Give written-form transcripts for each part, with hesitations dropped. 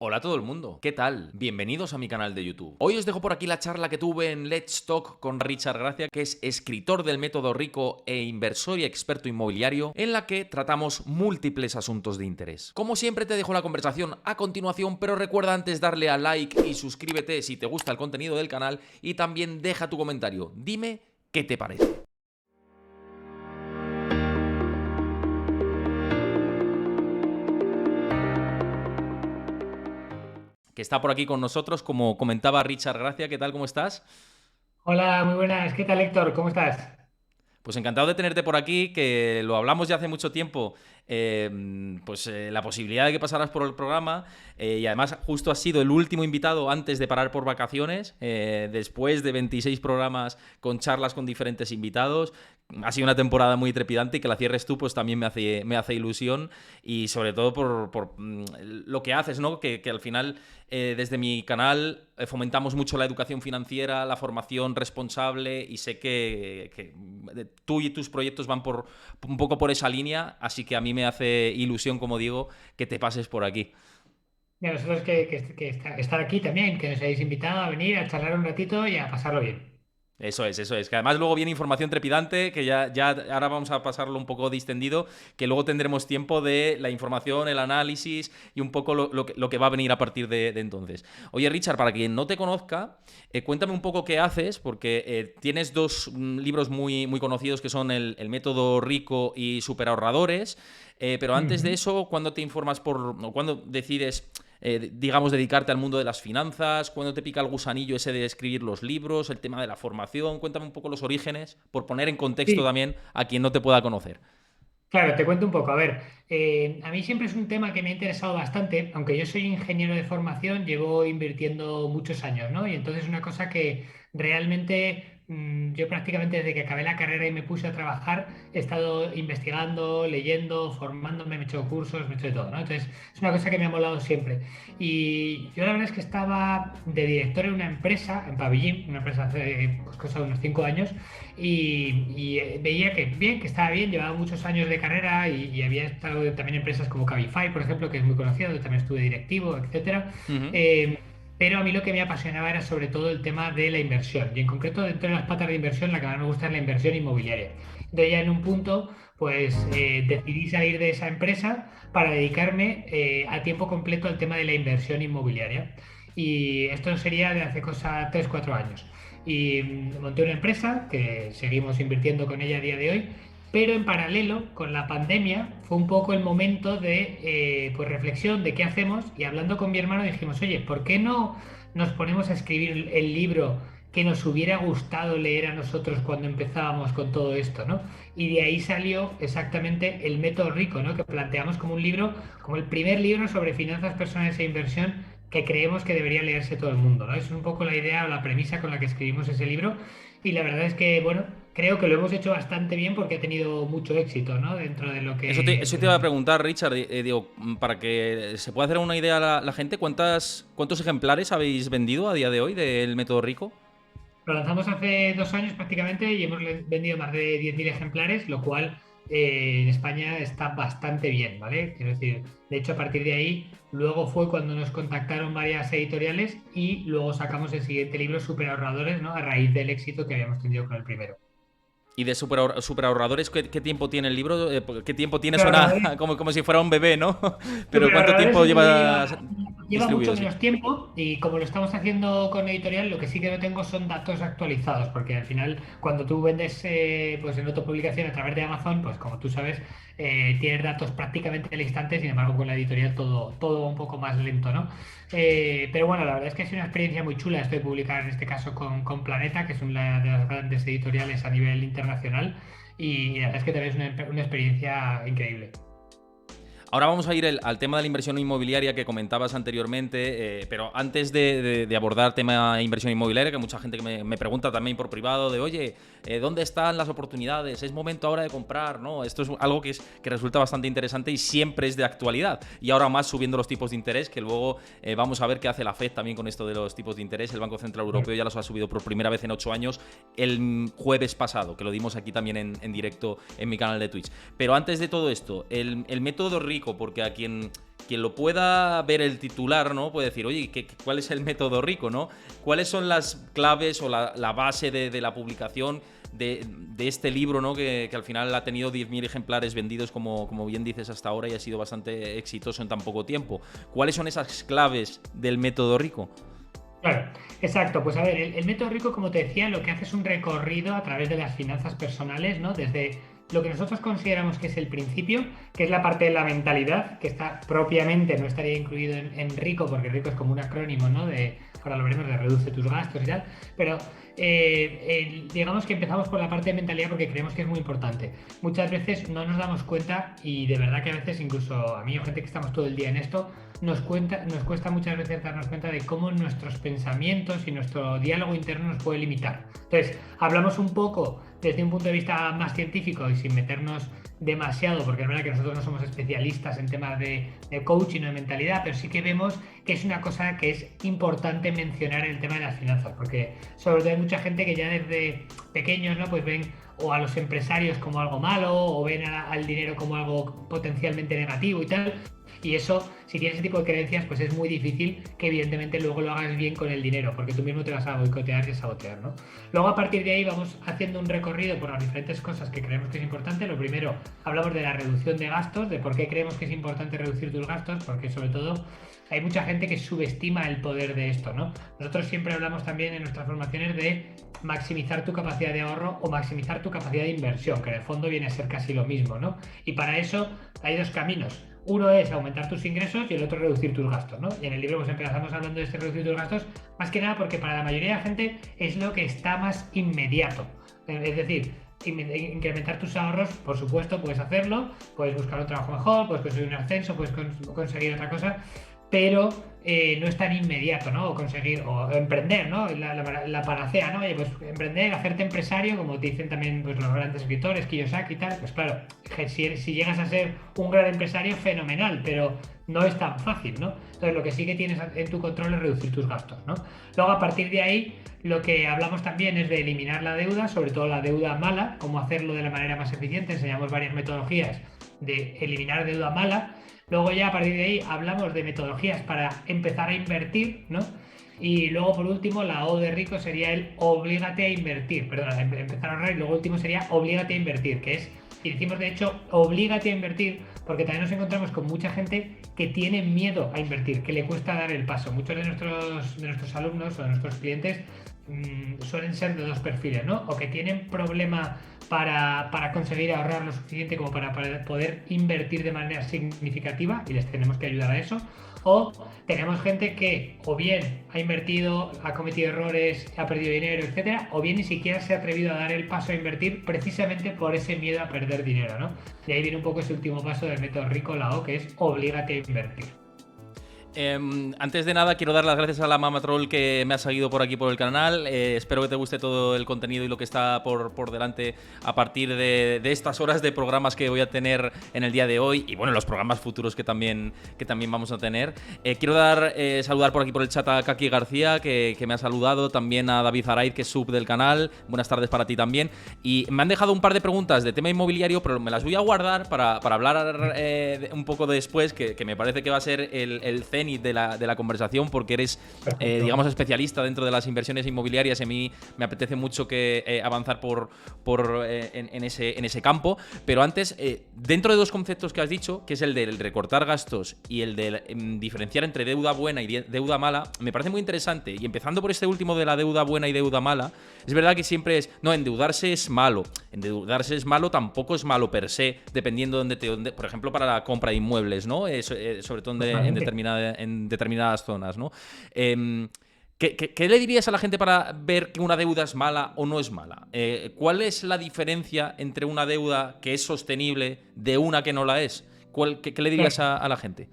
Hola a todo el mundo, ¿qué tal? Bienvenidos a mi canal de YouTube. Hoy os dejo por aquí la charla que tuve en Let's Talk con Richard Gracia, que es escritor del método Rico e inversor y experto inmobiliario, en la que tratamos múltiples asuntos de interés. Como siempre te dejo la conversación a continuación, pero recuerda antes darle a like y suscríbete si te gusta el contenido del canal y también deja tu comentario. Dime qué te parece. Que está por aquí con nosotros, como comentaba Richard Gracia. ¿Qué tal? ¿Cómo estás? Hola, muy buenas. ¿Qué tal, Héctor? ¿Cómo estás? Pues encantado de tenerte por aquí, que lo hablamos ya hace mucho tiempo, la posibilidad de que pasaras por el programa, y además justo has sido el último invitado antes de parar por vacaciones, después de 26 programas con charlas con diferentes invitados. Ha sido una temporada muy trepidante y que la cierres tú pues también me hace ilusión, y sobre todo por lo que haces, ¿no? Que al final desde mi canal fomentamos mucho la educación financiera, la formación responsable, y sé que tú y tus proyectos van un poco por esa línea, así que a mí me hace ilusión, como digo, que te pases por aquí. Y a nosotros estar aquí también, que nos hayáis invitado a venir a charlar un ratito y a pasarlo bien. Eso es, eso es. Que además luego viene información trepidante, que ya ahora vamos a pasarlo un poco distendido, que luego tendremos tiempo de la información, el análisis y un poco lo que va a venir a partir de entonces. Oye, Richard, para quien no te conozca, cuéntame un poco qué haces, porque tienes dos libros muy conocidos que son el Método Rico y Superahorradores, pero antes de Ujú. eso, ¿cuándo te informas o cuándo decides digamos, dedicarte al mundo de las finanzas? ¿Cuándo te pica el gusanillo ese de escribir los libros, el tema de la formación? Cuéntame un poco los orígenes, por poner en contexto Sí, también a quien no te pueda conocer. claro, te cuento un poco. A ver, a mí siempre es un tema que me ha interesado bastante, aunque yo soy ingeniero de formación, llevo invirtiendo muchos años, ¿no? Y entonces es una cosa que realmente yo prácticamente desde que acabé la carrera y me puse a trabajar, he estado investigando, leyendo, formándome, me he hecho cursos, me he hecho de todo, ¿no? Entonces es una cosa que me ha molado siempre. Y yo la verdad es que estaba de director en una empresa, en Pabellín, una empresa hace pues, cosa de unos 5 años, y veía que bien, que estaba bien, llevaba muchos años de carrera y había estado también en empresas como Cabify, por ejemplo, que es muy conocido, donde también estuve directivo, etcétera. Ujú. Eh, pero a mí lo que me apasionaba era sobre todo el tema de la inversión, y en concreto dentro de las patas de inversión, la que más me gusta es la inversión inmobiliaria. Entonces ya en un punto, pues decidí salir de esa empresa para dedicarme a tiempo completo al tema de la inversión inmobiliaria. Y esto sería de hace cosa 3 4 años. Y monté una empresa que seguimos invirtiendo con ella a día de hoy, pero en paralelo con la pandemia fue un poco el momento de pues reflexión de qué hacemos, y hablando con mi hermano dijimos, oye, ¿por qué no nos ponemos a escribir el libro que nos hubiera gustado leer a nosotros cuando empezábamos con todo esto, ¿no? Y de ahí salió exactamente el método Rico, ¿no? Que planteamos como un libro, como el primer libro sobre finanzas personales e inversión que creemos que debería leerse todo el mundo, ¿no? Es un poco la idea o la premisa con la que escribimos ese libro, y la verdad es que, bueno, creo que lo hemos hecho bastante bien porque ha tenido mucho éxito, ¿no? Dentro de lo Eso te, que... eso te iba a preguntar, Richard. Digo, para que se pueda hacer una idea la gente, ¿cuántos ejemplares habéis vendido a día de hoy del método Rico? Lo lanzamos hace 2 años prácticamente y hemos vendido más de 10.000 ejemplares, lo cual en España está bastante bien, ¿vale? Quiero decir, de hecho, a partir de ahí, luego fue cuando nos contactaron varias editoriales y luego sacamos el siguiente libro, Super Ahorradores, ¿no? A raíz del éxito que habíamos tenido con el primero. Y de superahorradores, ¿qué tiempo tiene el libro? ¿Qué tiempo tiene? Super Suena Ahorradores como si fuera un bebé, ¿no? Pero ¿cuánto Superahorradores tiempo en realidad lleva lleva mucho distribuido? Sí. menos tiempo, y como lo estamos haciendo con editorial, lo que sí que no tengo son datos actualizados, porque al final cuando tú vendes pues en autopublicación a través de Amazon, pues como tú sabes, tienes datos prácticamente al instante. Sin embargo con la editorial todo un poco más lento, ¿no? Pero bueno, la verdad es que ha sido una experiencia muy chula esto de publicar en este caso con Planeta, que es una de las grandes editoriales a nivel internacional, y la verdad es que también es una experiencia increíble. Ahora vamos a ir al tema de la inversión inmobiliaria que comentabas anteriormente, pero antes de abordar tema de inversión inmobiliaria, que mucha gente que me pregunta también por privado de, oye, ¿dónde están las oportunidades? ¿Es momento ahora de comprar? ¿No? Esto es algo que resulta bastante interesante y siempre es de actualidad. Y ahora más subiendo los tipos de interés, que luego vamos a ver qué hace la FED también con esto de los tipos de interés. El Banco Central Europeo ya los ha subido por primera vez en 8 años el jueves pasado, que lo dimos aquí también en directo en mi canal de Twitch. Pero antes de todo esto, el método rico, porque a quien lo pueda ver el titular, ¿no? Puede decir, oye, ¿cuál es el método rico, ¿no? ¿Cuáles son las claves o la base de la publicación de este libro, ¿no? Que al final ha tenido 10.000 ejemplares vendidos, como bien dices, hasta ahora, y ha sido bastante exitoso en tan poco tiempo. ¿Cuáles son esas claves del método rico? Claro, exacto. Pues a ver, el método rico, como te decía, lo que hace es un recorrido a través de las finanzas personales, ¿no? Desde lo que nosotros consideramos que es el principio, que es la parte de la mentalidad, que está propiamente, no estaría incluido en rico, porque rico es como un acrónimo, ¿no? Ahora lo veremos, de reduce tus gastos y tal, pero digamos que empezamos por la parte de mentalidad porque creemos que es muy importante. Muchas veces no nos damos cuenta, y de verdad que a veces, incluso a mí o gente que estamos todo el día en esto, nos cuesta muchas veces darnos cuenta de cómo nuestros pensamientos y nuestro diálogo interno nos puede limitar. Entonces, hablamos un poco desde un punto de vista más científico y sin meternos demasiado, porque es verdad que nosotros no somos especialistas en temas de coaching o de mentalidad, pero sí que vemos que es una cosa que es importante mencionar en el tema de las finanzas, porque sobre todo hay mucha gente que ya desde pequeños, ¿no? Pues ven o a los empresarios como algo malo, o ven al dinero como algo potencialmente negativo y tal. Y eso, si tienes ese tipo de creencias, pues es muy difícil que evidentemente luego lo hagas bien con el dinero, porque tú mismo te vas a boicotear y a sabotear, ¿no? Luego, a partir de ahí vamos haciendo un recorrido por las diferentes cosas que creemos que es importante. Lo primero, hablamos de la reducción de gastos, de por qué creemos que es importante reducir tus gastos, porque sobre todo hay mucha gente que subestima el poder de esto, ¿no? Nosotros siempre hablamos también en nuestras formaciones de maximizar tu capacidad de ahorro o maximizar tu capacidad de inversión, que en el fondo viene a ser casi lo mismo, ¿no? Y para eso hay dos caminos. Uno es aumentar tus ingresos y el otro reducir tus gastos, ¿no? Y en el libro pues empezamos hablando de este reducir tus gastos, más que nada porque para la mayoría de la gente es lo que está más inmediato. Es decir, incrementar tus ahorros, por supuesto, puedes hacerlo, puedes buscar un trabajo mejor, puedes conseguir un ascenso, puedes conseguir otra cosa, pero no es tan inmediato, ¿no? O conseguir, o emprender, ¿no? La panacea, ¿no? Oye, pues emprender, hacerte empresario, como te dicen también pues, los grandes escritores, Kiyosaki y tal, pues claro, si llegas a ser un gran empresario, fenomenal, pero no es tan fácil, ¿no? Entonces lo que sí que tienes en tu control es reducir tus gastos, ¿no? Luego, a partir de ahí, lo que hablamos también es de eliminar la deuda, sobre todo la deuda mala, cómo hacerlo de la manera más eficiente. Enseñamos varias metodologías de eliminar deuda mala. Luego ya a partir de ahí hablamos de metodologías para empezar a invertir, ¿no? Y luego por último la O de rico sería el oblígate a invertir, perdón, empezar a ahorrar, y luego último sería oblígate a invertir, que es, y decimos de hecho oblígate a invertir porque también nos encontramos con mucha gente que tiene miedo a invertir, que le cuesta dar el paso. Muchos de nuestros alumnos o de nuestros clientes suelen ser de dos perfiles, ¿no? O que tienen problema para conseguir ahorrar lo suficiente como para poder invertir de manera significativa y les tenemos que ayudar a eso, o tenemos gente que o bien ha invertido, ha cometido errores, ha perdido dinero, etcétera, o bien ni siquiera se ha atrevido a dar el paso a invertir precisamente por ese miedo a perder dinero, ¿no? Y ahí viene un poco ese último paso del método rico, la O, que es oblígate a invertir. Antes de nada, quiero dar las gracias a la Mama Troll que me ha seguido por aquí por el canal. Espero que te guste todo el contenido y lo que está por delante a partir de estas horas de programas que voy a tener en el día de hoy y bueno, los programas futuros que también vamos a tener. Quiero saludar por aquí por el chat a Kaki García, que me ha saludado, también a David Zaraid, que es sub del canal. Buenas tardes para ti también. Y me han dejado un par de preguntas de tema inmobiliario, pero me las voy a guardar para hablar un poco después, que me parece que va a ser el cenit de la conversación, porque eres, digamos, especialista dentro de las inversiones inmobiliarias y a mí me apetece mucho avanzar en ese campo. Pero antes, dentro de dos conceptos que has dicho, que es el del recortar gastos y el de diferenciar entre deuda buena y deuda mala, me parece muy interesante. Y empezando por este último de la deuda buena y deuda mala, es verdad que siempre no, endeudarse es malo. Endeudarse es malo, tampoco es malo per se, dependiendo de dónde, por ejemplo, para la compra de inmuebles, ¿no? Sobre todo en determinadas zonas, ¿no? ¿Qué le dirías a la gente para ver que una deuda es mala o no es mala? ¿Cuál es la diferencia entre una deuda que es sostenible de una que no la es? ¿Qué le dirías a la gente?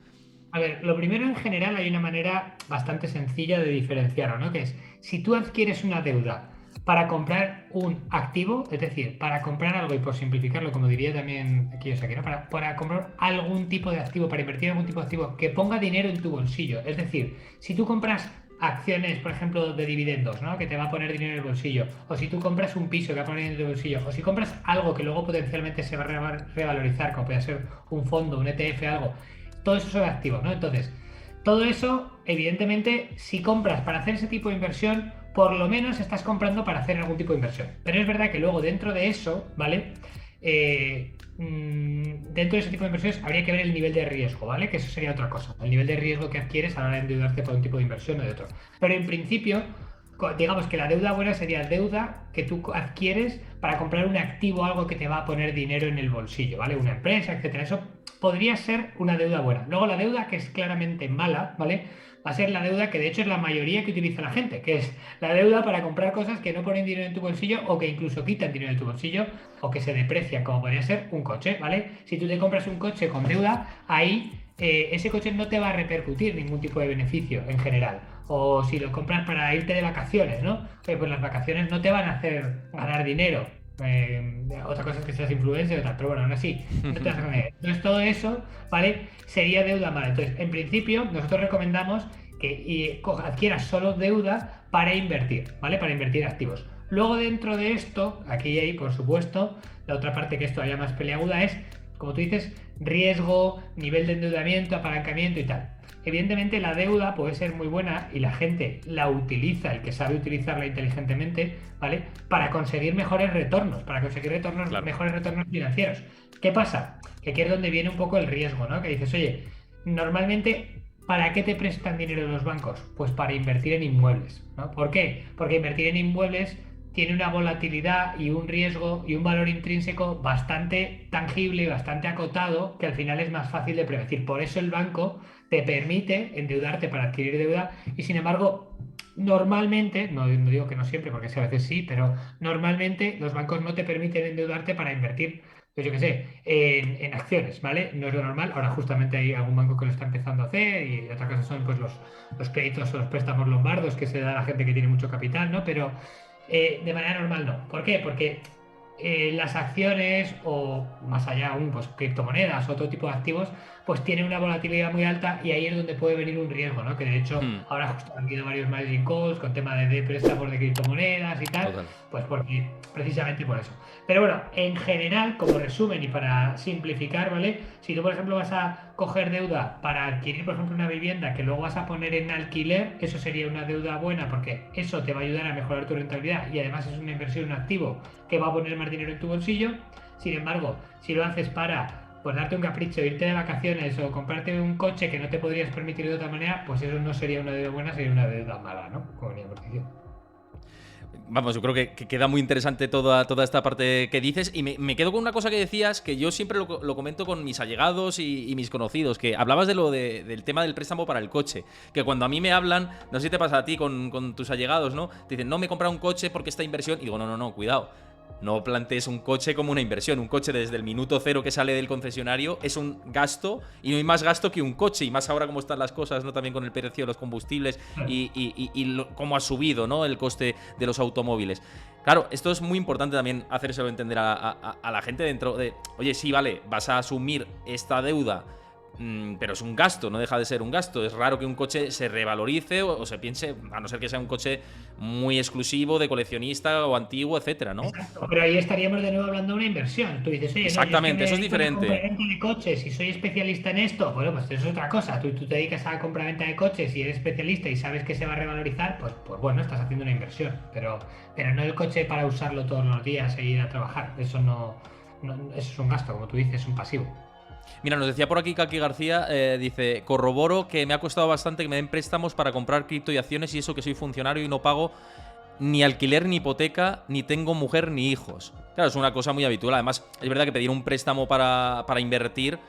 A ver, lo primero, en general hay una manera bastante sencilla de diferenciarlo, ¿no? Que es, si tú adquieres una deuda para comprar un activo, es decir, para comprar algo, y por simplificarlo, como diría también aquí, o sea, que no, para comprar algún tipo de activo, para invertir en algún tipo de activo que ponga dinero en tu bolsillo. Es decir, si tú compras acciones, por ejemplo, de dividendos, ¿no? Que te va a poner dinero en el bolsillo. O si tú compras un piso que va a poner dinero en el bolsillo. O si compras algo que luego potencialmente se va a revalorizar, como puede ser un fondo, un ETF, algo. Todo eso son activos, ¿no? Entonces, todo eso, evidentemente, si compras para hacer ese tipo de inversión, por lo menos estás comprando para hacer algún tipo de inversión. Pero es verdad que luego dentro de eso, ¿vale? Dentro de ese tipo de inversiones habría que ver el nivel de riesgo, ¿vale? Que eso sería otra cosa. El nivel de riesgo que adquieres a la hora de endeudarte por un tipo de inversión o de otro. Pero en principio, digamos que la deuda buena sería deuda que tú adquieres para comprar un activo, algo que te va a poner dinero en el bolsillo, ¿vale? Una empresa, etcétera. Eso podría ser una deuda buena. Luego la deuda que es claramente mala, ¿vale? Va a ser la deuda que de hecho es la mayoría que utiliza la gente, que es la deuda para comprar cosas que no ponen dinero en tu bolsillo o que incluso quitan dinero de tu bolsillo o que se deprecian, como podría ser un coche, ¿vale? Si tú te compras un coche con deuda, ahí ese coche no te va a repercutir ningún tipo de beneficio en general. O si lo compras para irte de vacaciones, ¿no? Pues las vacaciones no te van a hacer ganar dinero. Otra cosa es que seas influencer o tal, pero bueno, aún así, no te vas a ganar. Entonces, todo eso, ¿vale? Sería deuda mala. Entonces, en principio, nosotros recomendamos que adquieras solo deuda para invertir, ¿vale? Para invertir en activos. Luego, dentro de esto, aquí y ahí, por supuesto, la otra parte que es todavía más peleaguda es, como tú dices, riesgo, nivel de endeudamiento, apalancamiento y tal. Evidentemente la deuda puede ser muy buena y la gente la utiliza, el que sabe utilizarla inteligentemente, ¿vale? Para conseguir mejores retornos, Claro. mejores retornos financieros. ¿Qué pasa? Que aquí es donde viene un poco el riesgo, ¿no? Que dices, oye, normalmente, ¿para qué te prestan dinero los bancos? Pues para invertir en inmuebles, ¿no? ¿Por qué? Porque invertir en inmuebles tiene una volatilidad y un riesgo y un valor intrínseco bastante tangible y bastante acotado que al final es más fácil de predecir. Por eso el banco te permite endeudarte para adquirir deuda y sin embargo normalmente, no digo que no siempre porque a veces sí, pero normalmente los bancos no te permiten endeudarte para invertir, pues yo qué sé, en acciones, ¿vale? No es lo normal. Ahora justamente hay algún banco que lo está empezando a hacer y otra cosa son pues los créditos o los préstamos lombardos que se da a la gente que tiene mucho capital, ¿no? Pero de manera normal no. ¿Por qué? Porque las acciones o más allá aún, pues criptomonedas, otro tipo de activos, pues tienen una volatilidad muy alta y ahí es donde puede venir un riesgo, ¿no? Que de hecho Hmm, ahora justo han habido varios margin calls con tema de préstamos de criptomonedas y tal, total. pues porque precisamente por eso. Pero bueno, en general, como resumen y para simplificar, ¿vale? Si tú, por ejemplo, vas a coger deuda para adquirir, por ejemplo, una vivienda que luego vas a poner en alquiler, eso sería una deuda buena porque eso te va a ayudar a mejorar tu rentabilidad y además es una inversión, un activo que va a poner más dinero en tu bolsillo. Sin embargo, si lo haces para pues darte un capricho, irte de vacaciones o comprarte un coche que no te podrías permitir de otra manera, pues eso no sería una deuda buena, sería una deuda mala, ¿no? Como venía Vamos, yo creo que queda muy interesante toda esta parte que dices y me quedo con una cosa que decías que yo siempre lo comento con mis allegados y mis conocidos, que hablabas del tema del préstamo para el coche, que cuando a mí me hablan, no sé si te pasa a ti con tus allegados, ¿no? Te dicen, no me he comprado un coche porque esta inversión, y digo, no, cuidado. No plantees un coche como una inversión. Un coche desde el minuto cero que sale del concesionario es un gasto y no hay más gasto que un coche. Y más ahora como están las cosas, ¿no? También con el precio de los combustibles y cómo ha subido, ¿no? El coste de los automóviles. Claro, esto es muy importante también hacérselo entender a la gente dentro de, oye, sí, vale, vas a asumir esta deuda, pero es un gasto, no deja de ser un gasto. Es raro que un coche se revalorice o se piense, a no ser que sea un coche muy exclusivo de coleccionista o antiguo, etcétera, ¿no? Exacto, pero ahí estaríamos de nuevo hablando de una inversión. Tú dices, oye, no, yo es que Exactamente, me eso es dedico a la diferente. compraventa de coches y soy especialista en esto. Bueno, pues eso es otra cosa. Tú te dedicas a la compraventa de coches y eres especialista y sabes que se va a revalorizar, pues bueno, estás haciendo una inversión. Pero no el coche para usarlo todos los días e ir a trabajar. Eso eso es un gasto, como tú dices, es un pasivo. Mira, nos decía por aquí Kaki García, dice, corroboro que me ha costado bastante que me den préstamos para comprar cripto y acciones y eso que soy funcionario y no pago ni alquiler ni hipoteca, ni tengo mujer ni hijos. Claro, es una cosa muy habitual. Además, es verdad que pedir un préstamo para invertir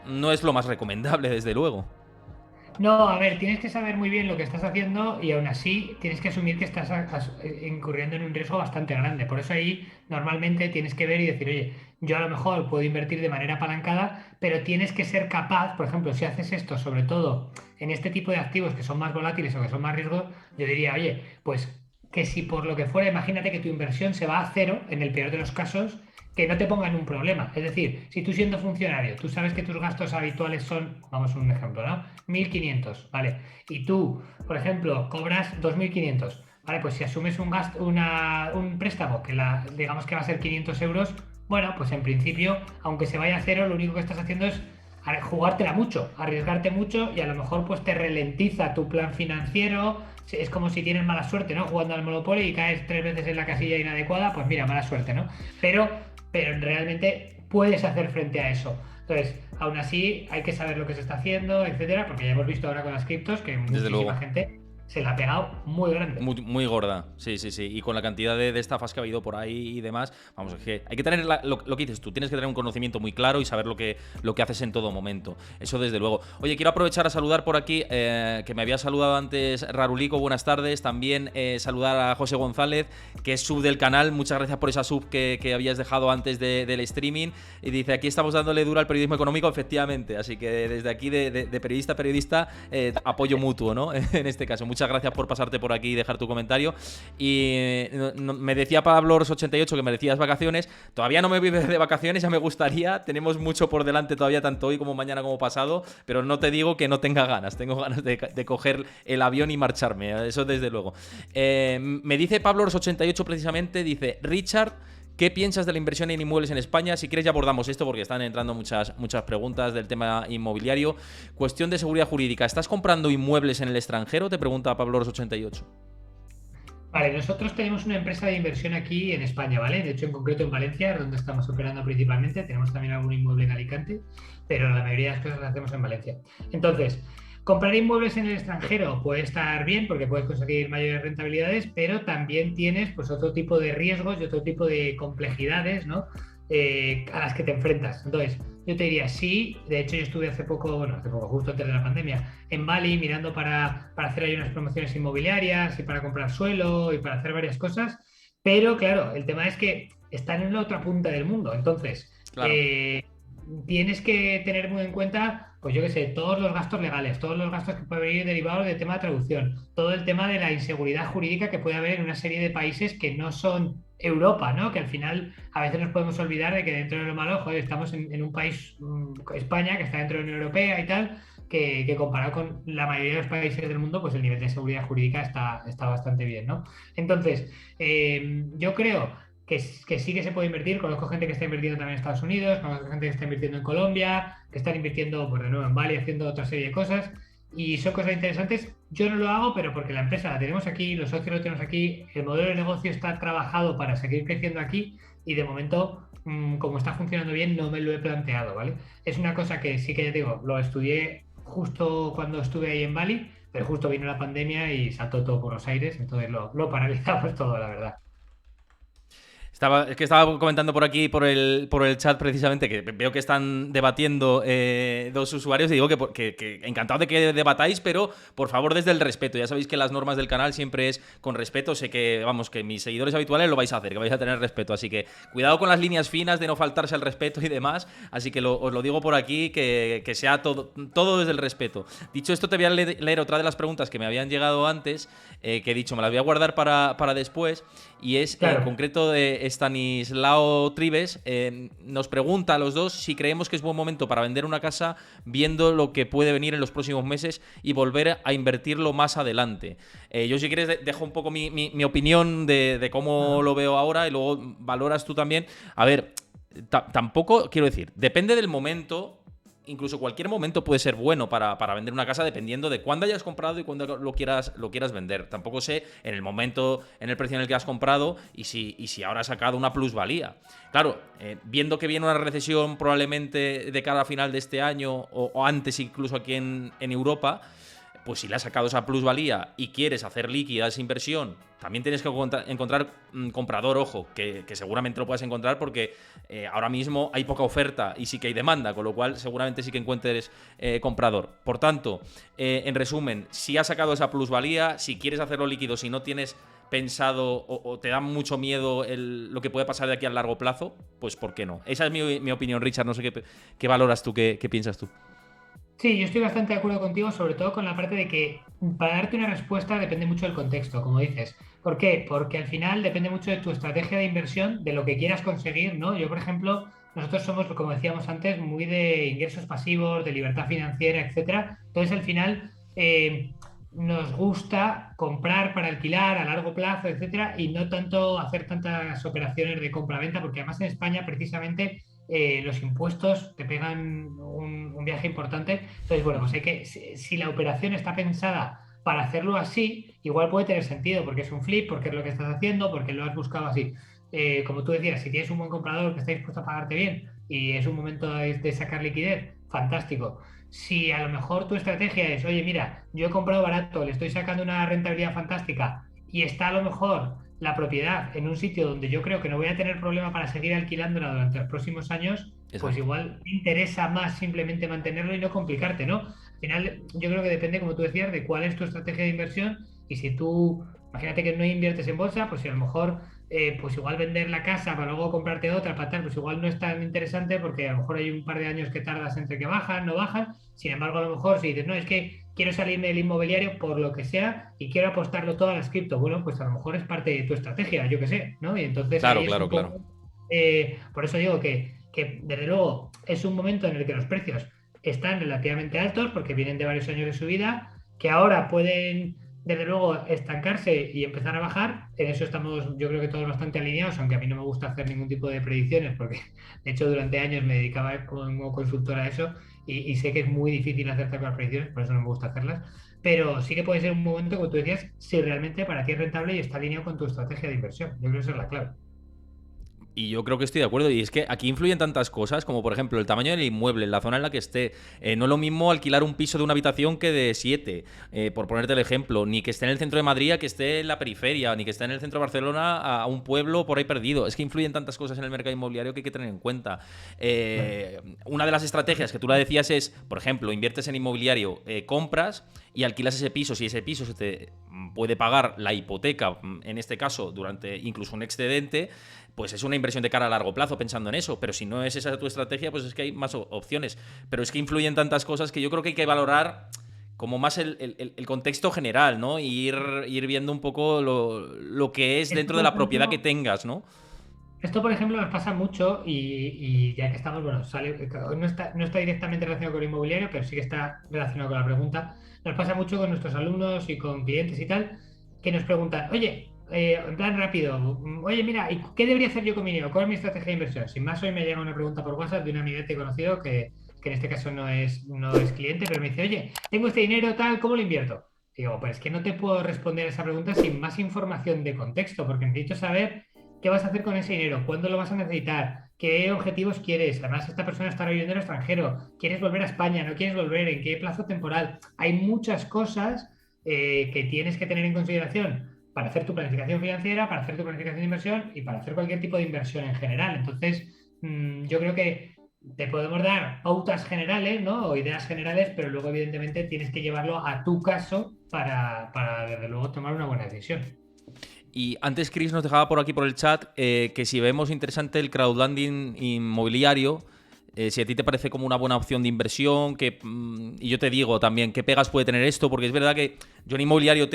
no es lo más recomendable, desde luego. No, a ver, tienes que saber muy bien lo que estás haciendo y aún así tienes que asumir que estás incurriendo en un riesgo bastante grande. Por eso ahí normalmente tienes que ver y decir, oye, yo a lo mejor puedo invertir de manera apalancada, pero tienes que ser capaz, por ejemplo, si haces esto, sobre todo en este tipo de activos que son más volátiles o que son más riesgos, yo diría, oye, pues que si por lo que fuera, imagínate que tu inversión se va a cero, en el peor de los casos, que no te pongan un problema. Es decir, si tú siendo funcionario, tú sabes que tus gastos habituales son, vamos a un ejemplo, ¿no? 1.500, ¿vale? Y tú, por ejemplo, cobras 2.500, ¿vale? Pues si asumes un gasto, un préstamo que digamos que va a ser 500 euros, bueno, pues en principio, aunque se vaya a cero, lo único que estás haciendo es jugártela mucho, arriesgarte mucho y a lo mejor pues te ralentiza tu plan financiero. Es como si tienes mala suerte, ¿no? Jugando al Monopoly y caes 3 veces en la casilla inadecuada, pues mira, mala suerte, ¿no? Pero, pero realmente puedes hacer frente a eso. Entonces, aún así, hay que saber lo que se está haciendo, etcétera, porque ya hemos visto ahora con las criptos que Desde muchísima luego. gente se la ha pegado muy grande. Muy, muy gorda, sí, sí, sí. Y con la cantidad de estafas que ha habido por ahí y demás, vamos, es que hay que tener lo que dices tú, tienes que tener un conocimiento muy claro y saber lo que haces en todo momento. Eso desde luego. Oye, quiero aprovechar a saludar por aquí, que me había saludado antes Rarulico, buenas tardes. También saludar a José González, que es sub del canal. Muchas gracias por esa sub que habías dejado antes del streaming. Y dice, aquí estamos dándole duro al periodismo económico, efectivamente. Así que desde aquí, de periodista a periodista, apoyo mutuo, ¿no? En este caso. Muchas gracias por pasarte por aquí y dejar tu comentario. Y me decía Pablo88 que merecías vacaciones. Todavía no me voy de vacaciones, ya me gustaría. Tenemos mucho por delante todavía, tanto hoy como mañana como pasado. Pero no te digo que no tenga ganas. Tengo ganas de coger el avión y marcharme. Eso desde luego. Me dice Pablo88 precisamente, dice, Richard, ¿qué piensas de la inversión en inmuebles en España? Si quieres ya abordamos esto porque están entrando muchas preguntas del tema inmobiliario. Cuestión de seguridad jurídica. ¿Estás comprando inmuebles en el extranjero? Te pregunta Pablo88. Vale, nosotros tenemos una empresa de inversión aquí en España, ¿vale? De hecho, en concreto en Valencia, donde estamos operando principalmente. Tenemos también algún inmueble en Alicante, pero la mayoría de las cosas las hacemos en Valencia. Entonces, comprar inmuebles en el extranjero puede estar bien porque puedes conseguir mayores rentabilidades, pero también tienes pues otro tipo de riesgos y otro tipo de complejidades, ¿no? A las que te enfrentas. Entonces, yo te diría, sí, de hecho yo estuve hace poco, justo antes de la pandemia, en Bali mirando para hacer ahí unas promociones inmobiliarias y para comprar suelo y para hacer varias cosas, pero claro, el tema es que están en la otra punta del mundo, entonces Claro. tienes que tener muy en cuenta, pues yo qué sé, todos los gastos legales, todos los gastos que pueden venir derivados del tema de traducción, todo el tema de la inseguridad jurídica que puede haber en una serie de países que no son Europa, ¿no? Que al final a veces nos podemos olvidar de que dentro de lo malo, joder, estamos en un país, España, que está dentro de la Unión Europea y tal, que comparado con la mayoría de los países del mundo, pues el nivel de seguridad jurídica está bastante bien, ¿no? Entonces, yo creo que sí que se puede invertir. Conozco gente que está invirtiendo también en Estados Unidos, conozco gente que está invirtiendo en Colombia, que están invirtiendo, pues de nuevo, en Bali, haciendo otra serie de cosas. Y son cosas interesantes. Yo no lo hago, pero porque la empresa la tenemos aquí, los socios lo tenemos aquí, el modelo de negocio está trabajado para seguir creciendo aquí y de momento, como está funcionando bien, no me lo he planteado, ¿vale? Es una cosa que sí que ya digo, lo estudié justo cuando estuve ahí en Bali, pero justo vino la pandemia y saltó todo por los aires, entonces lo paralizamos todo, la verdad. Estaba comentando por aquí, por el chat precisamente, que veo que están debatiendo dos usuarios y digo que encantado de que debatáis, pero por favor desde el respeto. Ya sabéis que las normas del canal siempre es con respeto. Sé que, vamos, que mis seguidores habituales lo vais a hacer, que vais a tener respeto. Así que cuidado con las líneas finas de no faltarse al respeto y demás. Así que os lo digo por aquí, que sea todo desde el respeto. Dicho esto, te voy a leer otra de las preguntas que me habían llegado antes, que he dicho, me las voy a guardar para después. Y es en Claro. concreto de Stanislao Trives. Nos pregunta a los dos si creemos que es buen momento para vender una casa viendo lo que puede venir en los próximos meses y volver a invertirlo más adelante. Yo, si quieres, dejo un poco mi opinión de cómo lo veo ahora y luego valoras tú también. A ver, tampoco, quiero decir, depende del momento. Incluso cualquier momento puede ser bueno para vender una casa dependiendo de cuándo hayas comprado y cuándo lo quieras vender. Tampoco sé en el momento, en el precio en el que has comprado y si ahora has sacado una plusvalía. Claro, viendo que viene una recesión probablemente de cara a final de este año o antes incluso aquí en Europa, pues si le has sacado esa plusvalía y quieres hacer líquida esa inversión, también tienes que encontrar un comprador, ojo, que seguramente lo puedas encontrar porque ahora mismo hay poca oferta y sí que hay demanda, con lo cual seguramente sí que encuentres comprador. Por tanto, en resumen, si has sacado esa plusvalía, si quieres hacerlo líquido, si no tienes pensado o te da mucho miedo lo que puede pasar de aquí a largo plazo, pues ¿por qué no? Esa es mi opinión, Richard. No sé qué valoras tú, qué piensas tú. Sí, yo estoy bastante de acuerdo contigo, sobre todo con la parte de que para darte una respuesta depende mucho del contexto, como dices. ¿Por qué? Porque al final depende mucho de tu estrategia de inversión, de lo que quieras conseguir, ¿no? Yo, por ejemplo, nosotros somos, como decíamos antes, muy de ingresos pasivos, de libertad financiera, etcétera. Entonces, al final, nos gusta comprar para alquilar a largo plazo, etcétera, y no tanto hacer tantas operaciones de compra-venta, porque además en España, precisamente, los impuestos te pegan un viaje importante. Entonces, bueno, pues hay que, si la operación está pensada para hacerlo así, igual puede tener sentido, porque es un flip, porque es lo que estás haciendo, porque lo has buscado así. Como tú decías, si tienes un buen comprador que está dispuesto a pagarte bien y es un momento de sacar liquidez, fantástico. Si a lo mejor tu estrategia es, oye, mira, yo he comprado barato, le estoy sacando una rentabilidad fantástica y está a lo mejor la propiedad en un sitio donde yo creo que no voy a tener problema para seguir alquilándola durante los próximos años, pues Exacto. igual te interesa más simplemente mantenerlo y no complicarte, ¿no? Al final, yo creo que depende, como tú decías, de cuál es tu estrategia de inversión y si tú, imagínate que no inviertes en bolsa, pues si a lo mejor, pues igual vender la casa para luego comprarte otra, para tal, pues igual no es tan interesante porque a lo mejor hay un par de años que tardas entre que bajan, no bajan. Sin embargo, a lo mejor si dices, no, es que quiero salirme del inmobiliario por lo que sea y quiero apostarlo todo a las cripto, bueno, pues a lo mejor es parte de tu estrategia, yo qué sé, ¿no? Y entonces Claro, ahí es claro, un claro. poco, por eso digo que desde luego es un momento en el que los precios están relativamente altos porque vienen de varios años de subida, que ahora pueden desde luego estancarse y empezar a bajar. En eso estamos, yo creo que todos bastante alineados, aunque a mí no me gusta hacer ningún tipo de predicciones porque de hecho durante años me dedicaba como consultor a eso y sé que es muy difícil acertar con las predicciones, por eso no me gusta hacerlas. Pero sí que puede ser un momento, como tú decías, si realmente para ti es rentable y está alineado con tu estrategia de inversión. Yo creo que esa es la clave. Y yo creo que estoy de acuerdo. Y es que aquí influyen tantas cosas, como por ejemplo el tamaño del inmueble, la zona en la que esté. No es lo mismo alquilar un piso de una habitación que de 7, por ponerte el ejemplo. Ni que esté en el centro de Madrid a que esté en la periferia, ni que esté en el centro de Barcelona a un pueblo por ahí perdido. Es que influyen tantas cosas en el mercado inmobiliario que hay que tener en cuenta. Claro. Una de las estrategias que tú la decías es, por ejemplo, inviertes en inmobiliario, compras y alquilas ese piso. Si ese piso se te puede pagar la hipoteca, en este caso, durante incluso un excedente, pues es una inversión de cara a largo plazo pensando en eso. Pero si no es esa tu estrategia, pues es que hay más opciones. Pero es que influyen tantas cosas que yo creo que hay que valorar como más el contexto general, ¿no? Y ir viendo un poco lo que es Esto, dentro de por la propiedad que ejemplo, tengas, ¿no? Esto, por ejemplo, nos pasa mucho y ya que estamos, bueno, no está directamente relacionado con el inmobiliario, pero sí que está relacionado con la pregunta. Nos pasa mucho con nuestros alumnos y con clientes y tal, que nos preguntan, oye, en plan rápido, oye, mira, ¿y qué debería hacer yo con mi dinero? ¿Cuál es mi estrategia de inversión? Sin más, hoy me llega una pregunta por WhatsApp de un amiguete conocido que en este caso no es cliente, pero me dice, oye, tengo este dinero tal, ¿cómo lo invierto? Digo, pues es que no te puedo responder esa pregunta sin más información de contexto, porque necesito saber qué vas a hacer con ese dinero, cuándo lo vas a necesitar, qué objetivos quieres. Además, esta persona está viviendo en el extranjero, quieres volver a España, no quieres volver, en qué plazo temporal. Hay muchas cosas que tienes que tener en consideración para hacer tu planificación financiera, para hacer tu planificación de inversión y para hacer cualquier tipo de inversión en general. Entonces, yo creo que te podemos dar pautas generales, ¿no? O ideas generales, pero luego, evidentemente, tienes que llevarlo a tu caso para desde luego, tomar una buena decisión. Y antes Chris nos dejaba por aquí por el chat que si vemos interesante el crowdlending inmobiliario, si a ti te parece como una buena opción de inversión, y yo te digo también qué pegas puede tener esto, porque es verdad que yo en inmobiliario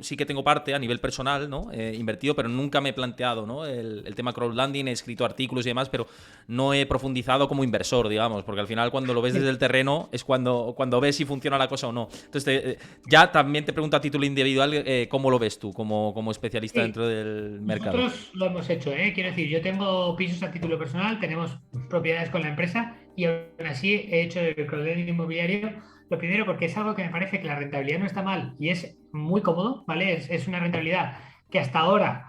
sí que tengo parte a nivel personal, ¿no? Invertido, pero nunca me he planteado, ¿no? El tema crowdlending, he escrito artículos y demás, pero no he profundizado como inversor, digamos, porque al final cuando lo ves desde el terreno es cuando ves si funciona la cosa o no. Entonces, ya también te pregunto a título individual, ¿cómo lo ves tú como especialista Sí, dentro del mercado? nosotros lo hemos hecho, ¿eh? Quiero decir, yo tengo pisos a título personal, tenemos propiedades con la empresa y aún así he hecho el crowdlending inmobiliario. Lo primero porque es algo que me parece que la rentabilidad no está mal y es muy cómodo, ¿vale? Es una rentabilidad que hasta ahora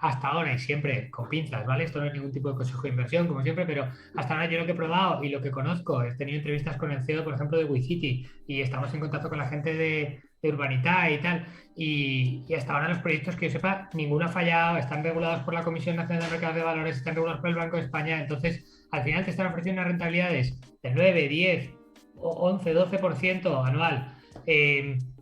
y siempre con pinzas, ¿vale? Esto no es ningún tipo de consejo de inversión, como siempre, pero hasta ahora yo lo que he probado y lo que conozco, he tenido entrevistas con el CEO, por ejemplo, de WeCity y estamos en contacto con la gente de Urbanita y tal. Y hasta ahora los proyectos que yo sepa, ninguno ha fallado, están regulados por la Comisión Nacional de Mercados de Valores, están regulados por el Banco de España. Entonces, al final te están ofreciendo unas rentabilidades de 9, 10, 11, 12% anual,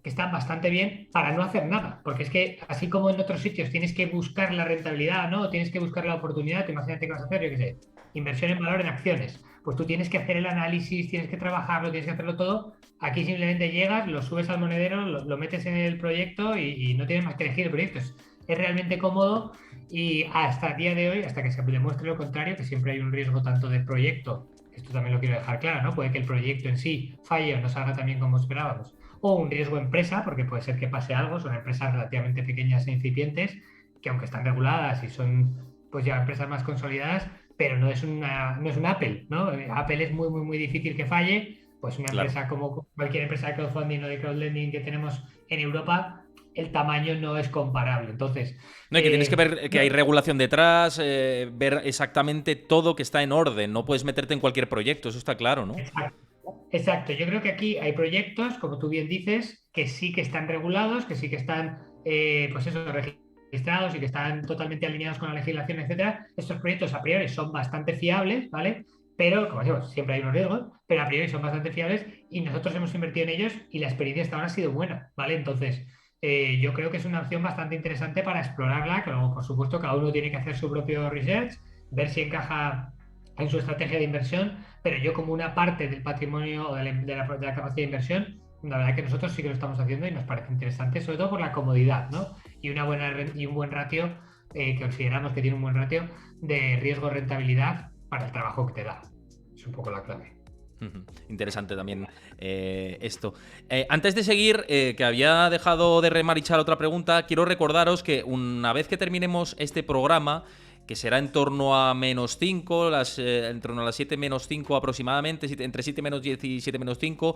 que están bastante bien para no hacer nada, porque es que así como en otros sitios tienes que buscar la rentabilidad, ¿no? Tienes que buscar la oportunidad, imagínate que vas a hacer, yo qué sé, inversión en valor en acciones, pues tú tienes que hacer el análisis, tienes que trabajarlo, tienes que hacerlo todo. Aquí simplemente llegas, lo subes al monedero, lo metes en el proyecto y no tienes más que elegir el proyecto. Es realmente cómodo y hasta el día de hoy, hasta que se demuestre lo contrario, que siempre hay un riesgo tanto de proyecto, esto también lo quiero dejar claro, ¿no? Puede que el proyecto en sí falle o no salga tan bien como esperábamos, o un riesgo empresa, porque puede ser que pase algo, son empresas relativamente pequeñas e incipientes, que aunque están reguladas y son pues ya empresas más consolidadas, pero no es un Apple, ¿no? Apple es muy, muy, muy difícil que falle, pues una Claro. empresa como cualquier empresa de crowdfunding o de crowdlending que tenemos en Europa, el tamaño no es comparable. Entonces, No, y que tienes que ver que hay regulación detrás, ver exactamente todo que está en orden. No puedes meterte en cualquier proyecto, eso está claro, ¿no? exacto, exacto. Yo creo que aquí hay proyectos, como tú bien dices, que sí que están regulados, que sí que están, pues eso, registrados y que están totalmente alineados con la legislación, etcétera. Estos proyectos a priori son bastante fiables, ¿vale? Pero, como digo, siempre hay unos riesgos, pero a priori son bastante fiables y nosotros hemos invertido en ellos y la experiencia hasta ahora ha sido buena, ¿vale? Entonces, yo creo que es una opción bastante interesante para explorarla, que luego, por supuesto, cada uno tiene que hacer su propio research, ver si encaja en su estrategia de inversión, pero yo como una parte del patrimonio o de la capacidad de inversión, la verdad que nosotros sí que lo estamos haciendo y nos parece interesante, sobre todo por la comodidad, ¿no? Y, y un buen ratio, que consideramos que tiene un buen ratio de riesgo-rentabilidad para el trabajo que te da. Es un poco la clave. Interesante también esto. Antes de seguir, que había dejado de remarichar otra pregunta, quiero recordaros que una vez que terminemos este programa, que será en torno a -5, en torno a las 7 menos 5 aproximadamente, entre 7 menos 10 y 7 menos 5,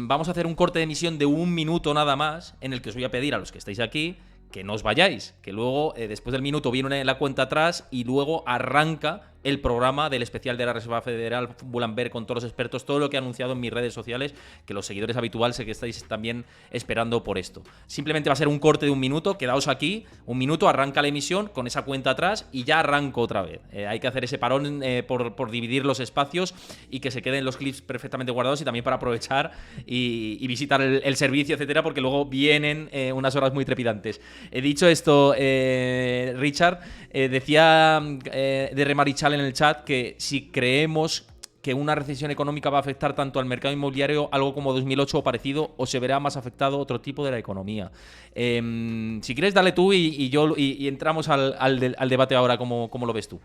vamos a hacer un corte de emisión de 1 minuto nada más, en el que os voy a pedir a los que estáis aquí que no os vayáis, que luego, después del minuto, viene la cuenta atrás y luego arranca el programa del especial de la Reserva Federal Bullanberg con todos los expertos, todo lo que he anunciado en mis redes sociales, que los seguidores habituales sé que estáis también esperando por esto. Simplemente va a ser un corte de 1 minuto, quedaos aquí, 1 minuto, arranca la emisión con esa cuenta atrás y ya arranco otra vez. Hay que hacer ese parón por dividir los espacios y que se queden los clips perfectamente guardados y también para aprovechar y visitar el servicio, etcétera, porque luego vienen unas horas muy trepidantes. He dicho esto, Richard, decía de Remarichal en el chat que si creemos que una recesión económica va a afectar tanto al mercado inmobiliario, algo como 2008 o parecido, o se verá más afectado otro tipo de la economía. Si quieres, dale tú y entramos al debate ahora, ¿cómo lo ves tú?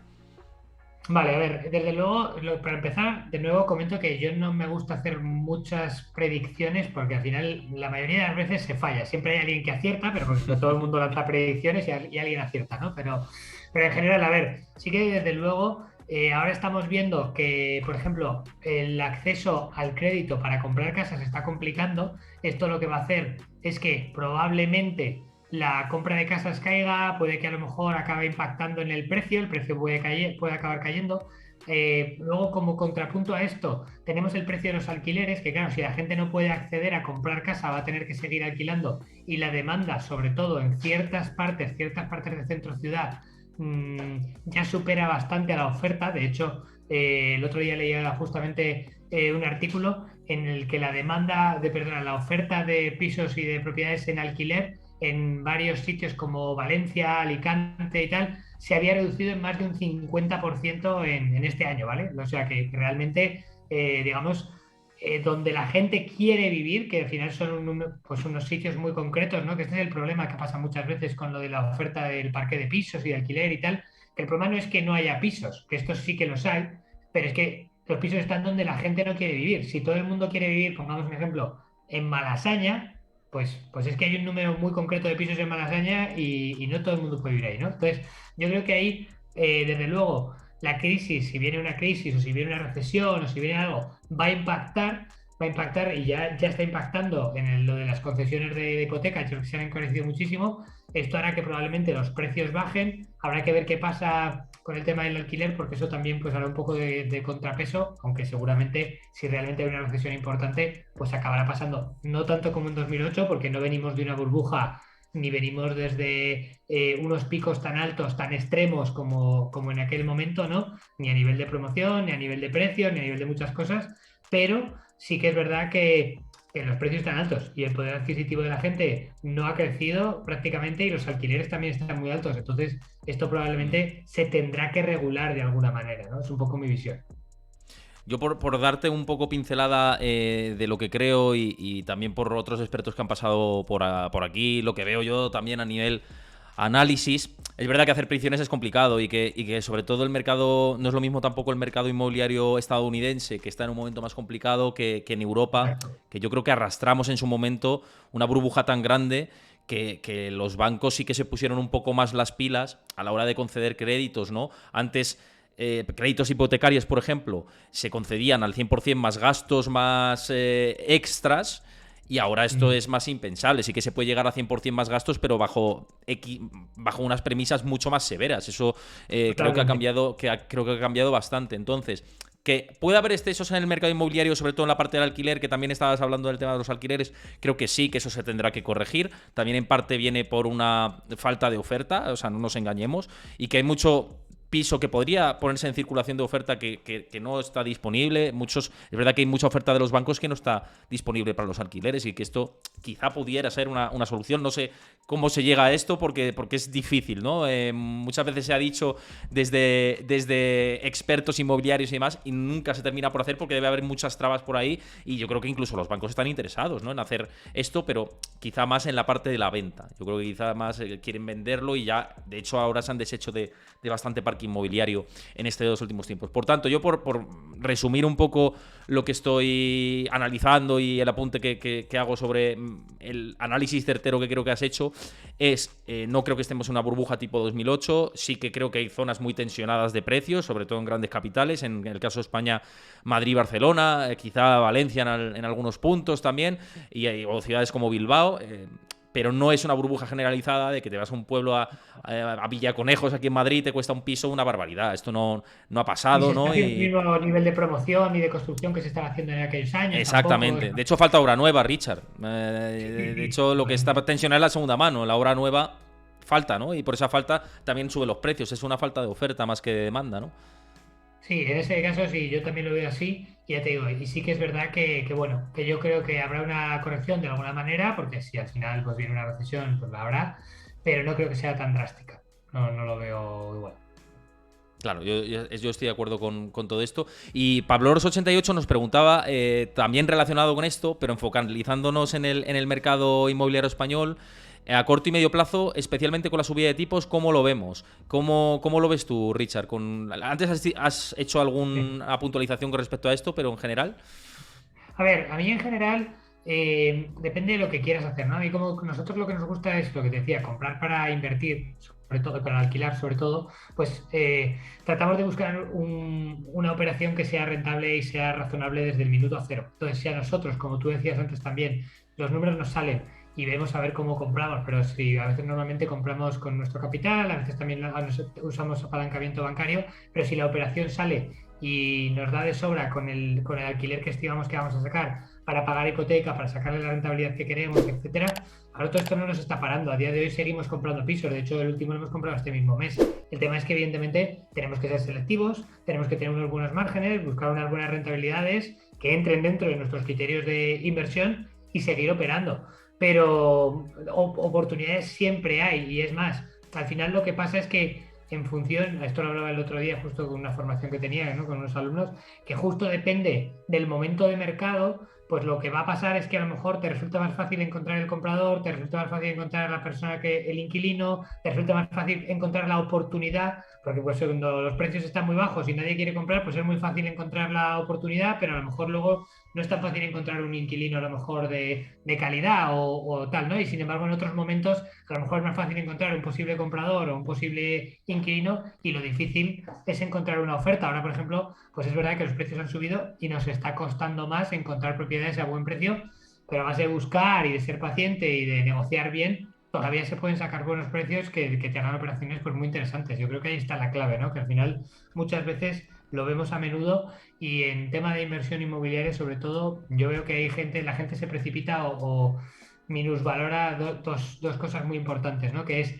Vale, a ver, desde luego, para empezar, de nuevo comento que yo no me gusta hacer muchas predicciones porque al final la mayoría de las veces se falla. Siempre hay alguien que acierta, pero porque todo el mundo lanza predicciones y alguien acierta, ¿no? Pero en general, a ver, sí que desde luego ahora estamos viendo que, por ejemplo, el acceso al crédito para comprar casas se está complicando. Esto lo que va a hacer es que probablemente la compra de casas caiga, puede que a lo mejor acabe impactando en el precio puede acabar cayendo. Luego, como contrapunto a esto, tenemos el precio de los alquileres, que claro, si la gente no puede acceder a comprar casa, va a tener que seguir alquilando y la demanda, sobre todo en ciertas partes de centro ciudad, ya supera bastante a la oferta. De hecho, el otro día leía justamente un artículo en el que la oferta de pisos y de propiedades en alquiler en varios sitios como Valencia, Alicante y tal, se había reducido en más de un 50% en este año, ¿vale? O sea que realmente, digamos, donde la gente quiere vivir, que al final son pues unos sitios muy concretos, ¿no? Que este es el problema que pasa muchas veces con lo de la oferta del parque de pisos y de alquiler y tal, que el problema no es que no haya pisos, que estos sí que los hay, pero es que los pisos están donde la gente no quiere vivir. Si todo el mundo quiere vivir, pongamos un ejemplo, en Malasaña, pues es que hay un número muy concreto de pisos en Malasaña y no todo el mundo puede vivir ahí, ¿no? Entonces, yo creo que ahí, desde luego, la crisis, si viene una crisis o si viene una recesión o si viene algo, va a impactar y ya está impactando en lo de las concesiones de hipoteca, creo que se han encarecido muchísimo. Esto hará que probablemente los precios bajen, habrá que ver qué pasa con el tema del alquiler, porque eso también pues hará un poco de contrapeso, aunque seguramente si realmente hay una recesión importante, pues acabará pasando, no tanto como en 2008, porque no venimos de una burbuja, ni venimos desde unos picos tan altos, tan extremos como en aquel momento, ¿no? Ni a nivel de promoción, ni a nivel de precios, ni a nivel de muchas cosas, pero sí que es verdad que que los precios están altos y el poder adquisitivo de la gente no ha crecido prácticamente y los alquileres también están muy altos. Entonces, esto probablemente se tendrá que regular de alguna manera, ¿no? Es un poco mi visión. Yo por darte un poco pincelada de lo que creo y también por otros expertos que han pasado por aquí, lo que veo yo también a nivel análisis, es verdad que hacer predicciones es complicado y que sobre todo el mercado, no es lo mismo tampoco el mercado inmobiliario estadounidense, que está en un momento más complicado que en Europa, Exacto. que yo creo que arrastramos en su momento una burbuja tan grande que los bancos sí que se pusieron un poco más las pilas a la hora de conceder créditos, ¿no? Antes créditos hipotecarios, por ejemplo, se concedían al 100% más gastos, más extras, y ahora esto es más impensable. Sí que se puede llegar a 100% más gastos, pero bajo unas premisas mucho más severas. Eso creo que ha Totalmente. cambiado, creo que ha cambiado bastante. Entonces, que puede haber excesos en el mercado inmobiliario, sobre todo en la parte del alquiler, que también estabas hablando del tema de los alquileres, creo que sí, que eso se tendrá que corregir. También en parte viene por una falta de oferta, o sea, no nos engañemos, y que hay mucho piso que podría ponerse en circulación de oferta que no está disponible. Es verdad que hay mucha oferta de los bancos que no está disponible para los alquileres y que esto quizá pudiera ser una solución. No sé cómo se llega a esto porque es difícil, ¿no? Muchas veces se ha dicho desde expertos inmobiliarios y demás y nunca se termina por hacer porque debe haber muchas trabas por ahí y yo creo que incluso los bancos están interesados, ¿no?, en hacer esto, pero quizá más en la parte de la venta. Yo creo que quizá más quieren venderlo y ya, de hecho, ahora se han deshecho de bastante parque inmobiliario en estos últimos tiempos. Por tanto, yo por resumir un poco lo que estoy analizando y el apunte que hago sobre el análisis certero que creo que has hecho, no creo que estemos en una burbuja tipo 2008, sí que creo que hay zonas muy tensionadas de precios, sobre todo en grandes capitales, en el caso de España, Madrid, Barcelona, quizá Valencia en algunos puntos también, o ciudades como Bilbao, pero no es una burbuja generalizada de que te vas a un pueblo a Villaconejos, aquí en Madrid, te cuesta un piso una barbaridad. Esto no ha Ni pasado, se está ¿no? haciendo el Y mismo nivel de promoción ni de construcción que se estaba haciendo en aquellos años, tampoco. exactamente. De hecho, falta obra nueva, Richard. Sí, De sí, hecho, lo que está totalmente. tensionado es la segunda mano. La obra nueva falta, ¿no? Y por esa falta también sube los precios. Es una falta de oferta más que de demanda, ¿no? Sí, en ese caso sí, yo también lo veo así, y ya te digo, y sí que es verdad bueno, que yo creo que habrá una corrección de alguna manera, porque si al final pues viene una recesión, pues la habrá, pero no creo que sea tan drástica. No, no lo veo igual. Claro, yo estoy de acuerdo con todo esto. Y Pabloros88 nos preguntaba, también relacionado con esto, pero enfocalizándonos en el mercado inmobiliario español, a corto y medio plazo, especialmente con la subida de tipos, ¿cómo lo vemos? ¿Cómo lo ves tú, Richard? Antes has hecho Sí. alguna puntualización con respecto a esto, pero en general. A ver, a mí en general depende de lo que quieras hacer, ¿no? A mí como nosotros lo que nos gusta es lo que te decía, comprar para invertir, sobre todo, para alquilar sobre todo, pues tratamos de buscar una operación que sea rentable y sea razonable desde el minuto cero. Entonces, si a nosotros, como tú decías antes también, los números nos salen y vemos a ver cómo compramos, pero si a veces normalmente compramos con nuestro capital, a veces también usamos apalancamiento bancario, pero si la operación sale y nos da de sobra con el alquiler que estimamos que vamos a sacar para pagar hipoteca, para sacarle la rentabilidad que queremos, etcétera, ahora todo esto no nos está parando. A día de hoy seguimos comprando pisos. De hecho, el último lo hemos comprado este mismo mes. El tema es que, evidentemente, tenemos que ser selectivos, tenemos que tener unos buenos márgenes, buscar unas buenas rentabilidades que entren dentro de nuestros criterios de inversión y seguir operando. Pero oportunidades siempre hay. Y es más, al final lo que pasa es que en función, esto lo hablaba el otro día justo con una formación que tenía, ¿no?, con unos alumnos, que justo depende del momento de mercado, pues lo que va a pasar es que a lo mejor te resulta más fácil encontrar el comprador, te resulta más fácil encontrar la persona que el inquilino, te resulta más fácil encontrar la oportunidad, porque pues cuando los precios están muy bajos y nadie quiere comprar, pues es muy fácil encontrar la oportunidad, pero a lo mejor luego no es tan fácil encontrar un inquilino a lo mejor de calidad o tal, ¿no? Y sin embargo en otros momentos a lo mejor es más fácil encontrar un posible comprador o un posible inquilino y lo difícil es encontrar una oferta. Ahora, por ejemplo, pues es verdad que los precios han subido y nos está costando más encontrar propiedades a buen precio, pero a base de buscar y de ser paciente y de negociar bien, todavía se pueden sacar buenos precios que te hagan operaciones pues muy interesantes. Yo creo que ahí está la clave, ¿no? Que al final muchas veces lo vemos a menudo y en tema de inversión inmobiliaria sobre todo yo veo que hay gente, la gente se precipita o minusvalora dos cosas muy importantes, ¿no? Que es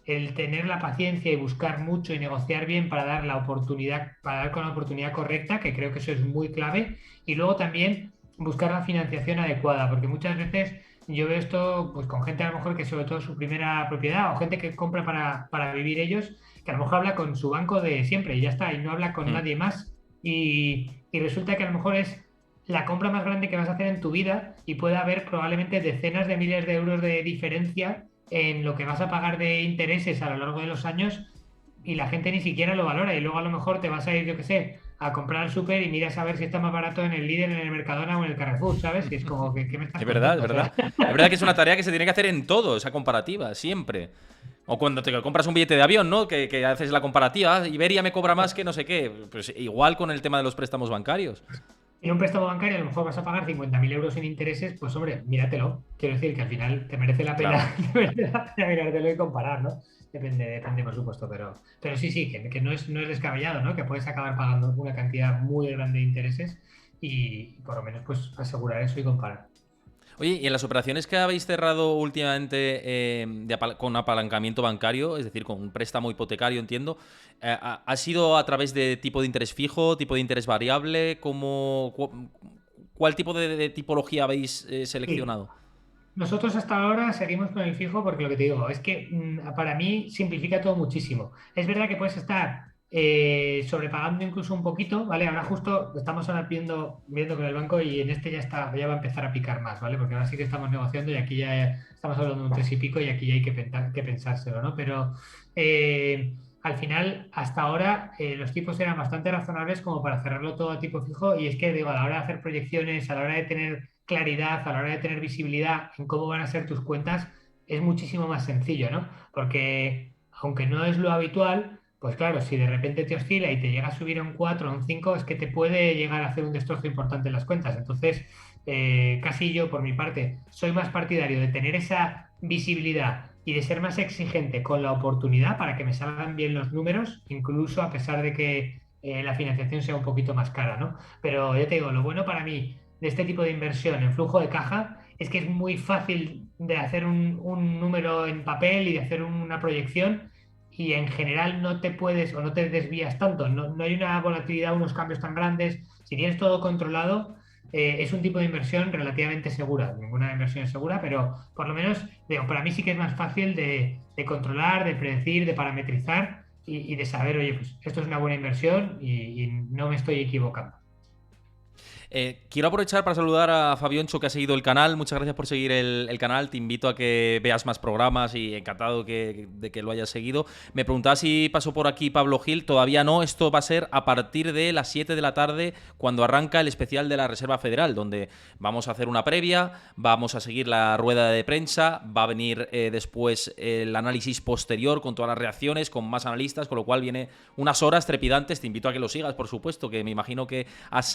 el tener la paciencia y buscar mucho y negociar bien para dar la oportunidad, para dar con la oportunidad correcta, que creo que eso es muy clave, y luego también buscar la financiación adecuada, porque muchas veces yo veo esto pues con gente a lo mejor que sobre todo es su primera propiedad o gente que compra para vivir ellos, que a lo mejor habla con su banco de siempre y ya está, y no habla con Mm. nadie más. Y resulta que a lo mejor es la compra más grande que vas a hacer en tu vida y puede haber probablemente decenas de miles de euros de diferencia en lo que vas a pagar de intereses a lo largo de los años y la gente ni siquiera lo valora y luego a lo mejor te vas a ir, yo qué sé, a comprar al súper y miras a ver si está más barato en el Lidl, en el Mercadona o en el Carrefour, ¿sabes? Y es como, ¿qué me estás Es verdad, es contando? O verdad. sea, Es verdad que es una tarea que se tiene que hacer en todo, esa comparativa, siempre. O cuando te compras un billete de avión, ¿no? Que haces la comparativa. "Ah, Iberia me cobra más que no sé qué". Pues igual con el tema de los préstamos bancarios. en un préstamo bancario a lo mejor vas a pagar 50.000 euros en intereses, pues hombre, míratelo. Quiero decir que al final te merece la pena, Claro. te merece la pena mirártelo y comparar, ¿no? Depende por supuesto, pero sí, sí, que no es descabellado, ¿no? Que puedes acabar pagando una cantidad muy grande de intereses y por lo menos pues asegurar eso y comparar. Oye, ¿y en las operaciones que habéis cerrado últimamente con apalancamiento bancario, es decir, con un préstamo hipotecario, entiendo, ha sido a través de tipo de interés fijo, tipo de interés variable? ¿Cuál tipo de tipología habéis Sí, seleccionado? nosotros hasta ahora seguimos con el fijo porque lo que te digo es que para mí simplifica todo muchísimo. Es verdad que puedes estar sobrepagando incluso un poquito, ¿vale? Ahora justo estamos ahora viendo con el banco y en este ya va a empezar a picar más, ¿vale? Porque ahora sí que estamos negociando y aquí ya estamos hablando de un tres y pico y aquí ya hay que pensárselo, ¿no? Pero al final, hasta ahora, los tipos eran bastante razonables como para cerrarlo todo a tipo fijo y es que digo, a la hora de hacer proyecciones, a la hora de tener claridad, a la hora de tener visibilidad en cómo van a ser tus cuentas, es muchísimo más sencillo, ¿no? Porque aunque no es lo habitual, pues claro, si de repente te oscila y te llega a subir a un 4 o un 5 es que te puede llegar a hacer un destrozo importante en las cuentas. Entonces, casi yo, por mi parte, soy más partidario de tener esa visibilidad y de ser más exigente con la oportunidad para que me salgan bien los números, incluso a pesar de que la financiación sea un poquito más cara, ¿no? Pero ya te digo, lo bueno para mí de este tipo de inversión en flujo de caja es que es muy fácil de hacer un número en papel y de hacer una proyección y en general no te puedes o no te desvías tanto, no hay una volatilidad, unos cambios tan grandes. Si tienes todo controlado, es un tipo de inversión relativamente segura. Ninguna inversión es segura, pero por lo menos digo, para mí sí que es más fácil de controlar, de predecir, de parametrizar y de saber, oye, pues esto es una buena inversión y no me estoy equivocando. Quiero aprovechar para saludar a Fabioncho que ha seguido el canal. Muchas gracias por seguir el canal. Te invito a que veas más programas y encantado de que lo hayas seguido. Me preguntaba si pasó por aquí Pablo Gil. Todavía no. Esto va a ser a partir de las 7 de la tarde cuando arranca el especial de la Reserva Federal, donde vamos a hacer una previa, vamos a seguir la rueda de prensa, va a venir después el análisis posterior con todas las reacciones, con más analistas, con lo cual viene unas horas trepidantes. Te invito a que lo sigas, por supuesto, que me imagino que has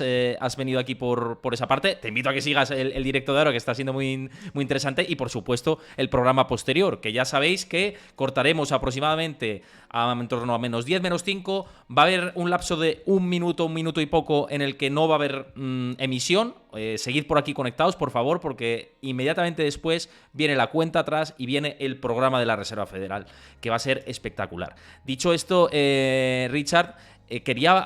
venido aquí por esa parte. Te invito a que sigas el directo de ahora, que está siendo muy, muy interesante, y por supuesto el programa posterior, que ya sabéis que cortaremos aproximadamente en torno a menos 10, menos 5. Va a haber un lapso de un minuto y poco en el que no va a haber emisión. Seguid por aquí conectados, por favor, porque inmediatamente después viene la cuenta atrás y viene el programa de la Reserva Federal, que va a ser espectacular. Dicho esto, Richard, quería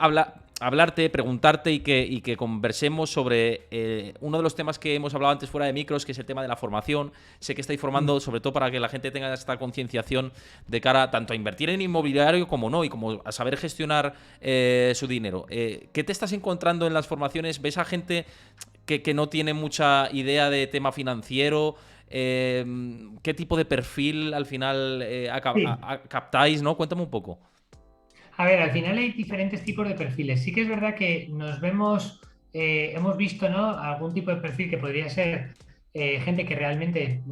hablarte, preguntarte y que conversemos sobre uno de los temas que hemos hablado antes fuera de micros, que es el tema de la formación. Sé que estáis formando, sobre todo para que la gente tenga esta concienciación de cara tanto a invertir en inmobiliario como no, y como a saber gestionar su dinero. ¿Qué te estás encontrando en las formaciones? ¿Ves a gente que no tiene mucha idea de tema financiero? ¿Qué tipo de perfil al final Sí. captáis, ¿no? Cuéntame un poco. A ver, al final hay diferentes tipos de perfiles. Sí que es verdad que hemos visto, ¿no? Algún tipo de perfil que podría ser gente que realmente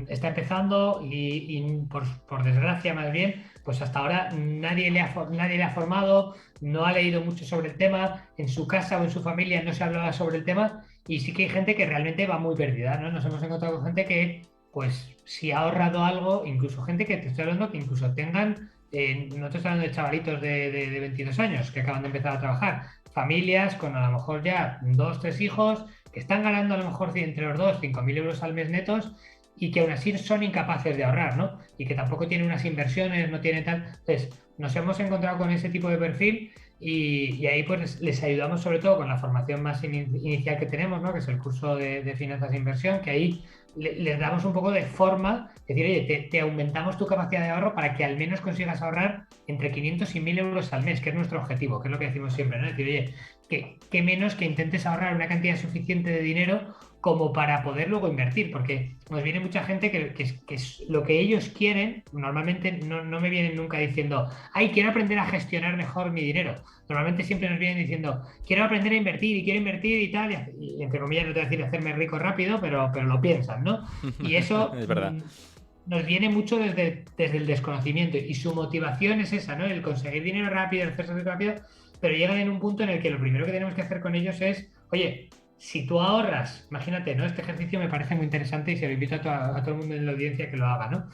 está empezando y por desgracia más bien, pues hasta ahora nadie le ha formado, no ha leído mucho sobre el tema, en su casa o en su familia no se hablaba sobre el tema y sí que hay gente que realmente va muy perdida, ¿no? Nos hemos encontrado con gente que, pues, si ha ahorrado algo, incluso gente que te estoy hablando que incluso tengan no te estoy hablando de chavalitos de 22 años que acaban de empezar a trabajar, familias con a lo mejor ya dos, tres hijos que están ganando a lo mejor entre los dos 5.000 euros al mes netos y que aún así son incapaces de ahorrar, ¿no? Y que tampoco tienen unas inversiones, no tienen tal. Entonces, nos hemos encontrado con ese tipo de perfil y ahí pues les ayudamos sobre todo con la formación más inicial que tenemos, ¿no? Que es el curso de finanzas de inversión, que ahí les damos un poco de forma, es decir, oye, te aumentamos tu capacidad de ahorro para que al menos consigas ahorrar entre 500 y 1.000 euros al mes, que es nuestro objetivo, que es lo que decimos siempre, ¿no? Es decir, oye, que menos que intentes ahorrar una cantidad suficiente de dinero como para poder luego invertir, porque nos viene mucha gente que es lo que ellos quieren, normalmente no me vienen nunca diciendo, ay, quiero aprender a gestionar mejor mi dinero. Normalmente siempre nos vienen diciendo, quiero aprender a invertir y quiero invertir y tal, y entre comillas no te voy a decir hacerme rico rápido, pero lo piensan, ¿no? Y eso Es verdad. nos viene mucho desde el desconocimiento y su motivación es esa, ¿no? El conseguir dinero rápido, el hacerse rico rápido, pero llegan en un punto en el que lo primero que tenemos que hacer con ellos es, oye, si tú ahorras, imagínate, ¿no? Este ejercicio me parece muy interesante y se lo invito a todo el mundo en la audiencia que lo haga, ¿no?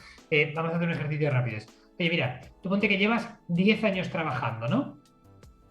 Vamos a hacer un ejercicio rápido. Oye, mira, tú ponte que llevas 10 años trabajando, ¿no?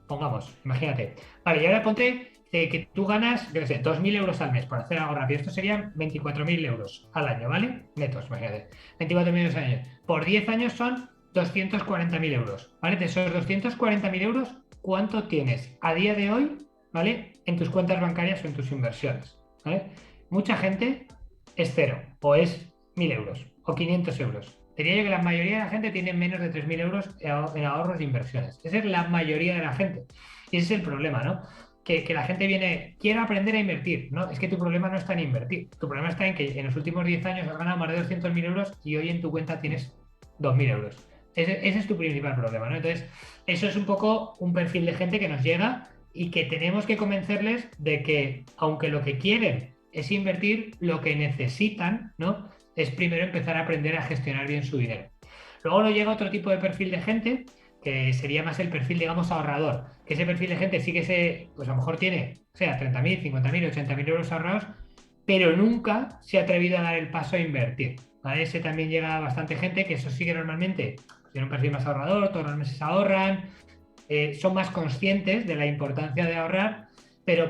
Pongamos, imagínate. Vale, y ahora ponte que tú ganas, yo qué sé, 2.000 euros al mes, por hacer algo rápido. Esto serían 24.000 euros al año, ¿vale? Netos, imagínate. 24.000 euros al año. Por 10 años son 240.000 euros, ¿vale? De esos 240.000 euros, ¿cuánto tienes a día de hoy, ¿vale? En tus cuentas bancarias o en tus inversiones, ¿vale? Mucha gente es cero, o es 1.000 euros, o 500 euros. Diría yo que la mayoría de la gente tiene menos de 3.000 euros en ahorros e inversiones. Esa es la mayoría de la gente. Y ese es el problema, ¿no? Que la gente viene, quiero aprender a invertir. No, es que tu problema no está en invertir. Tu problema está en que en los últimos 10 años has ganado más de 200.000 euros y hoy en tu cuenta tienes 2.000 euros. Ese es tu principal problema, ¿no? Entonces, eso es un poco un perfil de gente que nos llega y que tenemos que convencerles de que, aunque lo que quieren es invertir, lo que necesitan, ¿no? Es primero empezar a aprender a gestionar bien su dinero. Luego nos llega otro tipo de perfil de gente, que sería más el perfil, digamos, ahorrador, que ese perfil de gente sí que pues a lo mejor tiene, o sea, 30.000, 50.000, 80.000 euros ahorrados, pero nunca se ha atrevido a dar el paso a invertir. ¿Vale? Ese también llega bastante gente, que eso sí que normalmente tiene un perfil más ahorrador, todos los meses ahorran, son más conscientes de la importancia de ahorrar, pero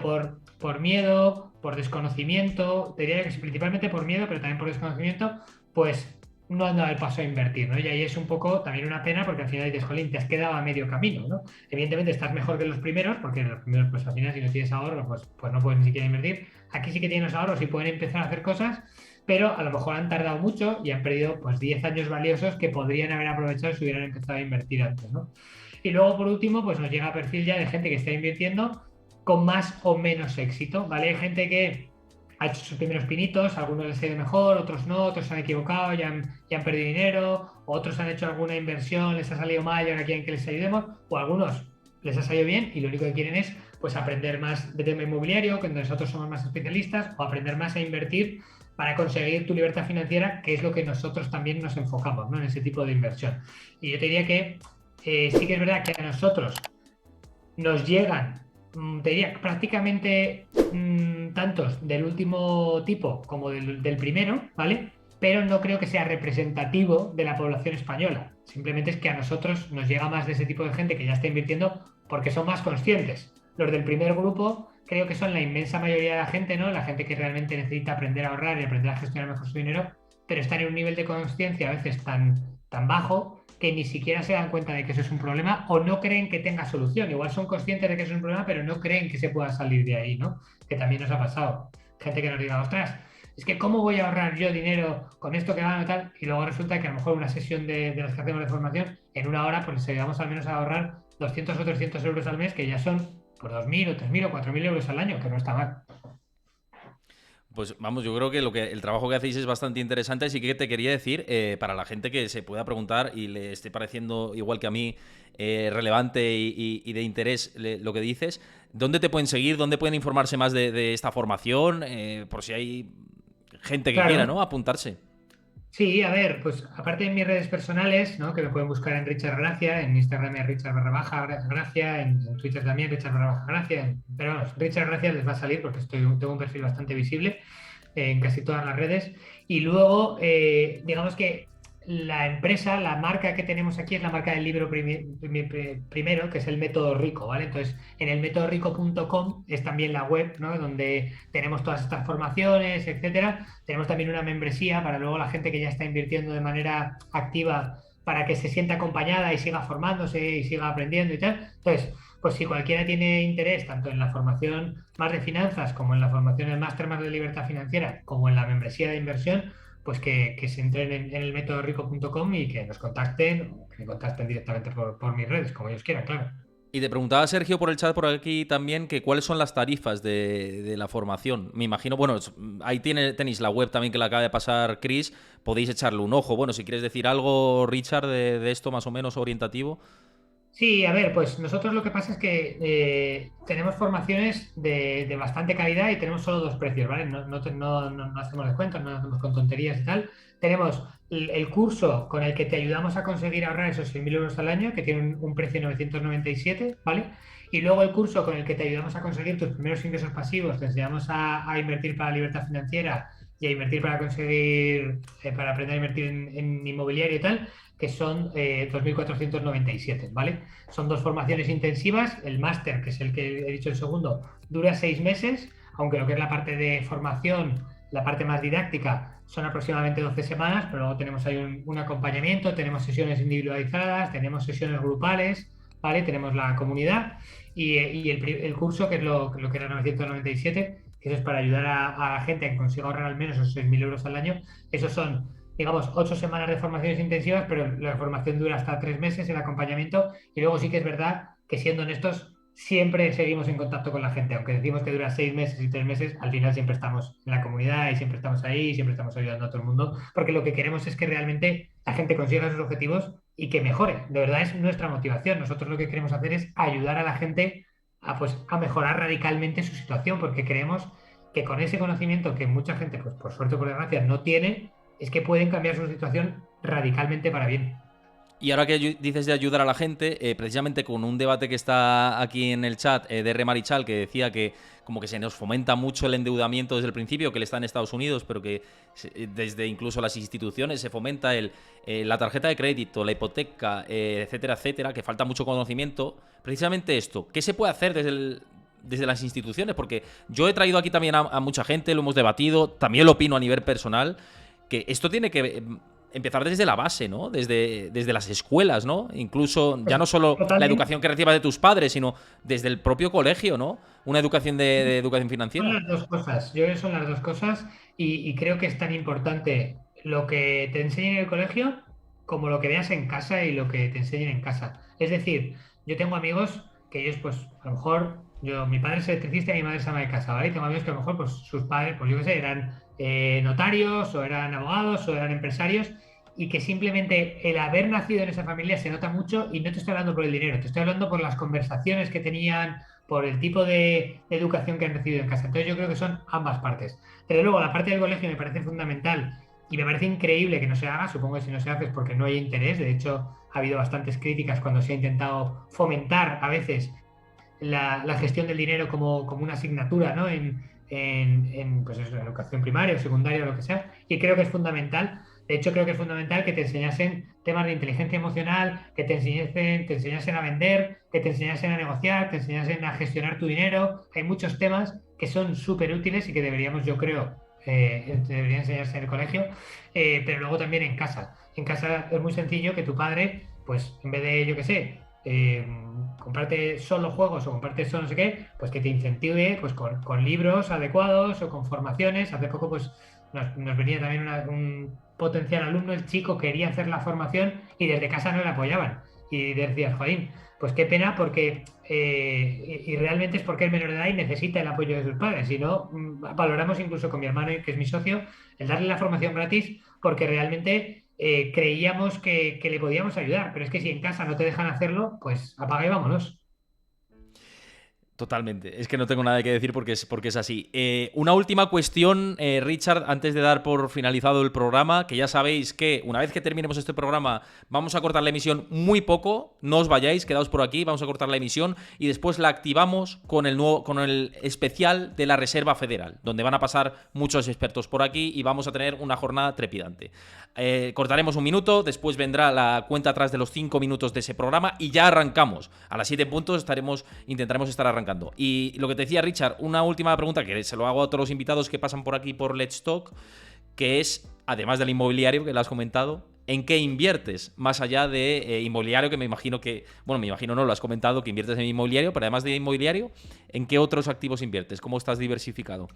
por miedo, por desconocimiento, te diría que principalmente por miedo, pero también por desconocimiento, pues no han dado el paso a invertir, ¿no? Y ahí es un poco también una pena porque al final dices, jolín, te has quedado a medio camino, ¿no? Evidentemente estás mejor que los primeros, porque los primeros, pues al final si no tienes ahorros, pues no puedes ni siquiera invertir. Aquí sí que tienes los ahorros y pueden empezar a hacer cosas, pero a lo mejor han tardado mucho y han perdido pues 10 años valiosos que podrían haber aprovechado si hubieran empezado a invertir antes, ¿no? Y luego, por último, pues nos llega a perfil ya de gente que está invirtiendo con más o menos éxito, ¿vale? Hay gente que ha hecho sus primeros pinitos, algunos les ha ido mejor, otros no, otros se han equivocado, ya han perdido dinero, otros han hecho alguna inversión, les ha salido mal y ahora quieren que les ayudemos, o algunos les ha salido bien y lo único que quieren es pues aprender más de tema inmobiliario, que nosotros somos más especialistas, o aprender más a invertir para conseguir tu libertad financiera, que es lo que nosotros también nos enfocamos, ¿no? En ese tipo de inversión. Y yo te diría que sí que es verdad que a nosotros nos llegan, te diría, prácticamente tantos del último tipo como del primero, ¿vale? Pero no creo que sea representativo de la población española. Simplemente es que a nosotros nos llega más de ese tipo de gente que ya está invirtiendo porque son más conscientes. Los del primer grupo creo que son la inmensa mayoría de la gente, ¿no? La gente que realmente necesita aprender a ahorrar y aprender a gestionar mejor su dinero, pero están en un nivel de conciencia a veces tan bajo que ni siquiera se dan cuenta de que eso es un problema o no creen que tenga solución. Igual son conscientes de que eso es un problema, pero no creen que se pueda salir de ahí, ¿no? Que también nos ha pasado. Gente que nos diga, ostras, es que ¿cómo voy a ahorrar yo dinero con esto que gano y tal? Y luego resulta que a lo mejor una sesión de las que hacemos de formación, en una hora, pues les ayudamos al menos a ahorrar 200 o 300 euros al mes, que ya son por 2.000 o 3.000 o 4.000 euros al año, que no está mal. Pues vamos, yo creo que el trabajo que hacéis es bastante interesante, así que te quería decir, para la gente que se pueda preguntar y le esté pareciendo igual que a mí relevante y de interés lo que dices, ¿dónde te pueden seguir? ¿Dónde pueden informarse más de esta formación? Por si hay gente que quiera, Claro. ¿no? Apuntarse. Sí, a ver, pues aparte de mis redes personales, ¿no? Que me pueden buscar en Richard Gracia, en Instagram es Richard barra baja Gracia, en Twitter también Richard barra baja Gracia, pero vamos, Richard Gracia les va a salir porque tengo un perfil bastante visible en casi todas las redes. Y luego, digamos que la empresa, la marca que tenemos aquí es la marca del libro primero, que es el método rico, ¿vale? Entonces, en el métodorico.com es también la web, ¿no? Donde tenemos todas estas formaciones, etcétera. Tenemos también una membresía para luego la gente que ya está invirtiendo de manera activa para que se sienta acompañada y siga formándose y siga aprendiendo y tal. Entonces, pues si cualquiera tiene interés tanto en la formación más de finanzas como en la formación del máster más de libertad financiera, como en la membresía de inversión, pues que se entren en el métodorico.com y que nos contacten o que me contacten directamente por mis redes, como ellos quieran, claro. Y te preguntaba Sergio por el chat por aquí también que cuáles son las tarifas de la formación. Me imagino, bueno, ahí tenéis la web también que la acaba de pasar Chris, podéis echarle un ojo. Bueno, si quieres decir algo, Richard, de esto más o menos orientativo. Sí, a ver, pues nosotros lo que pasa es que tenemos formaciones de bastante calidad y tenemos solo dos precios, ¿vale? No hacemos descuentos, no hacemos con tonterías y tal. Tenemos el curso con el que te ayudamos a conseguir ahorrar esos 6.000 euros al año, que tiene un precio de 997, ¿vale? Y luego el curso con el que te ayudamos a conseguir tus primeros ingresos pasivos, te enseñamos a invertir para la libertad financiera y a invertir para conseguir, para aprender a invertir en inmobiliario y tal, que son 2.497, ¿vale? Son dos formaciones intensivas. El máster, que es el que he dicho el segundo, dura 6 meses, aunque lo que es la parte de formación, la parte más didáctica, son aproximadamente 12 semanas, pero luego tenemos ahí un acompañamiento, tenemos sesiones individualizadas, tenemos sesiones grupales, ¿vale? Tenemos la comunidad y el curso, que es lo que era 997, que eso es para ayudar a la gente a que consiga ahorrar al menos esos 6.000 euros al año. Esos son, digamos, 8 semanas de formaciones intensivas, pero la formación dura hasta 3 meses, el acompañamiento, y luego sí que es verdad que, siendo honestos, siempre seguimos en contacto con la gente, aunque decimos que dura 6 meses y 3 meses, al final siempre estamos en la comunidad y siempre estamos ahí y siempre estamos ayudando a todo el mundo, porque lo que queremos es que realmente la gente consiga sus objetivos y que mejore. De verdad es nuestra motivación. Nosotros lo que queremos hacer es ayudar a la gente a, pues, a mejorar radicalmente su situación, porque creemos que con ese conocimiento que mucha gente, pues por suerte o por desgracia, no tiene, es que pueden cambiar su situación radicalmente para bien. Y ahora que dices de ayudar a la gente, precisamente con un debate que está aquí en el chat de R. Marichal, que decía que como que se nos fomenta mucho el endeudamiento desde el principio, que él está en Estados Unidos, pero que desde incluso las instituciones se fomenta la tarjeta de crédito, la hipoteca, etcétera, etcétera, que falta mucho conocimiento. Precisamente esto, ¿qué se puede hacer desde las instituciones? Porque yo he traído aquí también a mucha gente, lo hemos debatido, también lo opino a nivel personal, que esto tiene que empezar desde la base, ¿no? Desde las escuelas, ¿no? Incluso ya Pues no solo la totalmente. educación que recibas de tus padres, sino desde el propio colegio, ¿no? Una educación de educación Son financiera. las dos cosas, yo creo que son las dos cosas y creo que es tan importante lo que te enseñen en el colegio como lo que veas en casa y lo que te enseñen en casa. Es decir, yo tengo amigos que ellos, pues, a lo mejor, mi padre es electricista y mi madre es ama de casa, ¿vale? Y tengo amigos que a lo mejor, pues, sus padres, pues yo qué sé, eran notarios o eran abogados o eran empresarios y que simplemente el haber nacido en esa familia se nota mucho, y no te estoy hablando por el dinero, te estoy hablando por las conversaciones que tenían, por el tipo de educación que han recibido en casa. Entonces yo creo que son ambas partes. Pero luego la parte del colegio me parece fundamental y me parece increíble que no se haga. Supongo que si no se hace es porque no hay interés. De hecho, ha habido bastantes críticas cuando se ha intentado fomentar a veces la gestión del dinero como una asignatura, ¿no? Pues eso, en educación primaria o secundaria o lo que sea. Y creo que es fundamental. De hecho, creo que es fundamental que te enseñasen temas de inteligencia emocional, que te enseñasen a vender, que te enseñasen a negociar, te enseñasen a gestionar tu dinero. Hay muchos temas que son súper útiles y que deberíamos, yo creo, deberían enseñarse en el colegio, pero luego también en casa. En casa es muy sencillo que tu padre, pues en vez de, yo qué sé, comprarte solo juegos o comprarte solo no sé qué, pues que te incentive, pues con libros adecuados o con formaciones. Hace poco pues nos venía también un potencial alumno, el chico quería hacer la formación y desde casa no le apoyaban. Y decías, jodín, pues qué pena, porque y realmente es porque es menor de edad y necesita el apoyo de sus padres. Si no, valoramos incluso con mi hermano, que es mi socio, el darle la formación gratis porque realmente creíamos que le podíamos ayudar. Pero es que si en casa no te dejan hacerlo, pues apaga y vámonos. Totalmente. Es que no tengo nada que decir porque es así. Una última cuestión, Richard, antes de dar por finalizado el programa, que ya sabéis que una vez que terminemos este programa vamos a cortar la emisión muy poco. No os vayáis, quedaos por aquí, vamos a cortar la emisión y después la activamos con el especial de la Reserva Federal, donde van a pasar muchos expertos por aquí y vamos a tener una jornada trepidante. Cortaremos un minuto, después vendrá la cuenta atrás de los 5 minutos de ese programa y ya arrancamos. A las 7 puntos intentaremos estar arrancando. Y lo que te decía, Richard, una última pregunta que se lo hago a todos los invitados que pasan por aquí por Let's Talk, que es, además del inmobiliario que lo has comentado, ¿en qué inviertes? Más allá de inmobiliario, que me imagino que, bueno, me imagino no, lo has comentado, que inviertes en inmobiliario, pero además de inmobiliario, ¿en qué otros activos inviertes? ¿Cómo estás diversificado?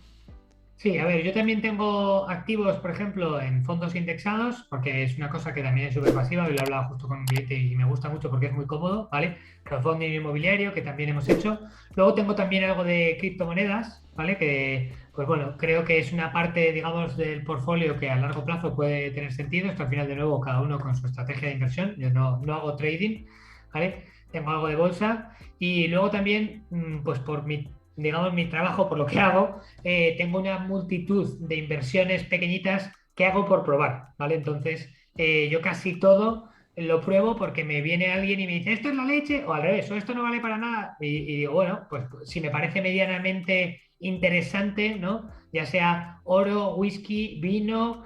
Sí, a ver, yo también tengo activos, por ejemplo, en fondos indexados, porque es una cosa que también es súper pasiva, y lo he hablado justo con un cliente y me gusta mucho porque es muy cómodo, ¿vale? Crowdfunding inmobiliario, que también hemos hecho. Luego tengo también algo de criptomonedas, ¿vale? Que, pues bueno, creo que es una parte, digamos, del portfolio que a largo plazo puede tener sentido. Esto al final, de nuevo, cada uno con su estrategia de inversión. Yo no hago trading, ¿vale? Tengo algo de bolsa. Y luego también, pues por mi, digamos, mi trabajo, por lo que hago, tengo una multitud de inversiones pequeñitas que hago por probar, ¿vale? Entonces, yo casi todo lo pruebo porque me viene alguien y me dice, esto es la leche, o al revés, o esto no vale para nada. Y digo, bueno, pues si me parece medianamente interesante, ¿no? Ya sea oro, whisky, vino,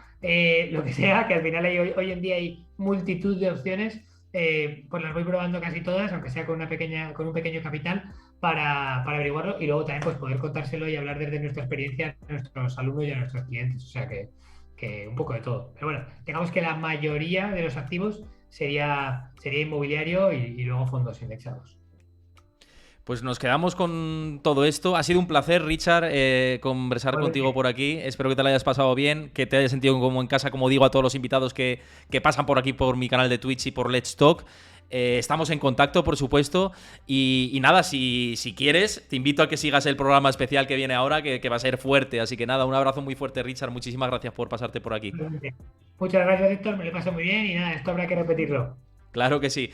lo que sea, que al final hoy en día hay multitud de opciones, pues las voy probando casi todas, aunque sea con un pequeño capital, para averiguarlo y luego también pues, poder contárselo y hablar desde nuestra experiencia a nuestros alumnos y a nuestros clientes. O sea que un poco de todo. Pero bueno, digamos que la mayoría de los activos sería inmobiliario y luego fondos indexados. Pues nos quedamos con todo esto. Ha sido un placer, Richard, conversar contigo Igualmente. por aquí. Espero que te lo hayas pasado bien, que te hayas sentido como en casa, como digo a todos los invitados que pasan por aquí, por mi canal de Twitch y por Let's Talk. Estamos en contacto, por supuesto. Y nada, si quieres, te invito a que sigas el programa especial que viene ahora, que va a ser fuerte. Así que nada, un abrazo muy fuerte, Richard. Muchísimas gracias por pasarte por aquí. Igualmente. Muchas gracias, Héctor, me lo paso muy bien y nada, esto habrá que repetirlo. Claro que sí.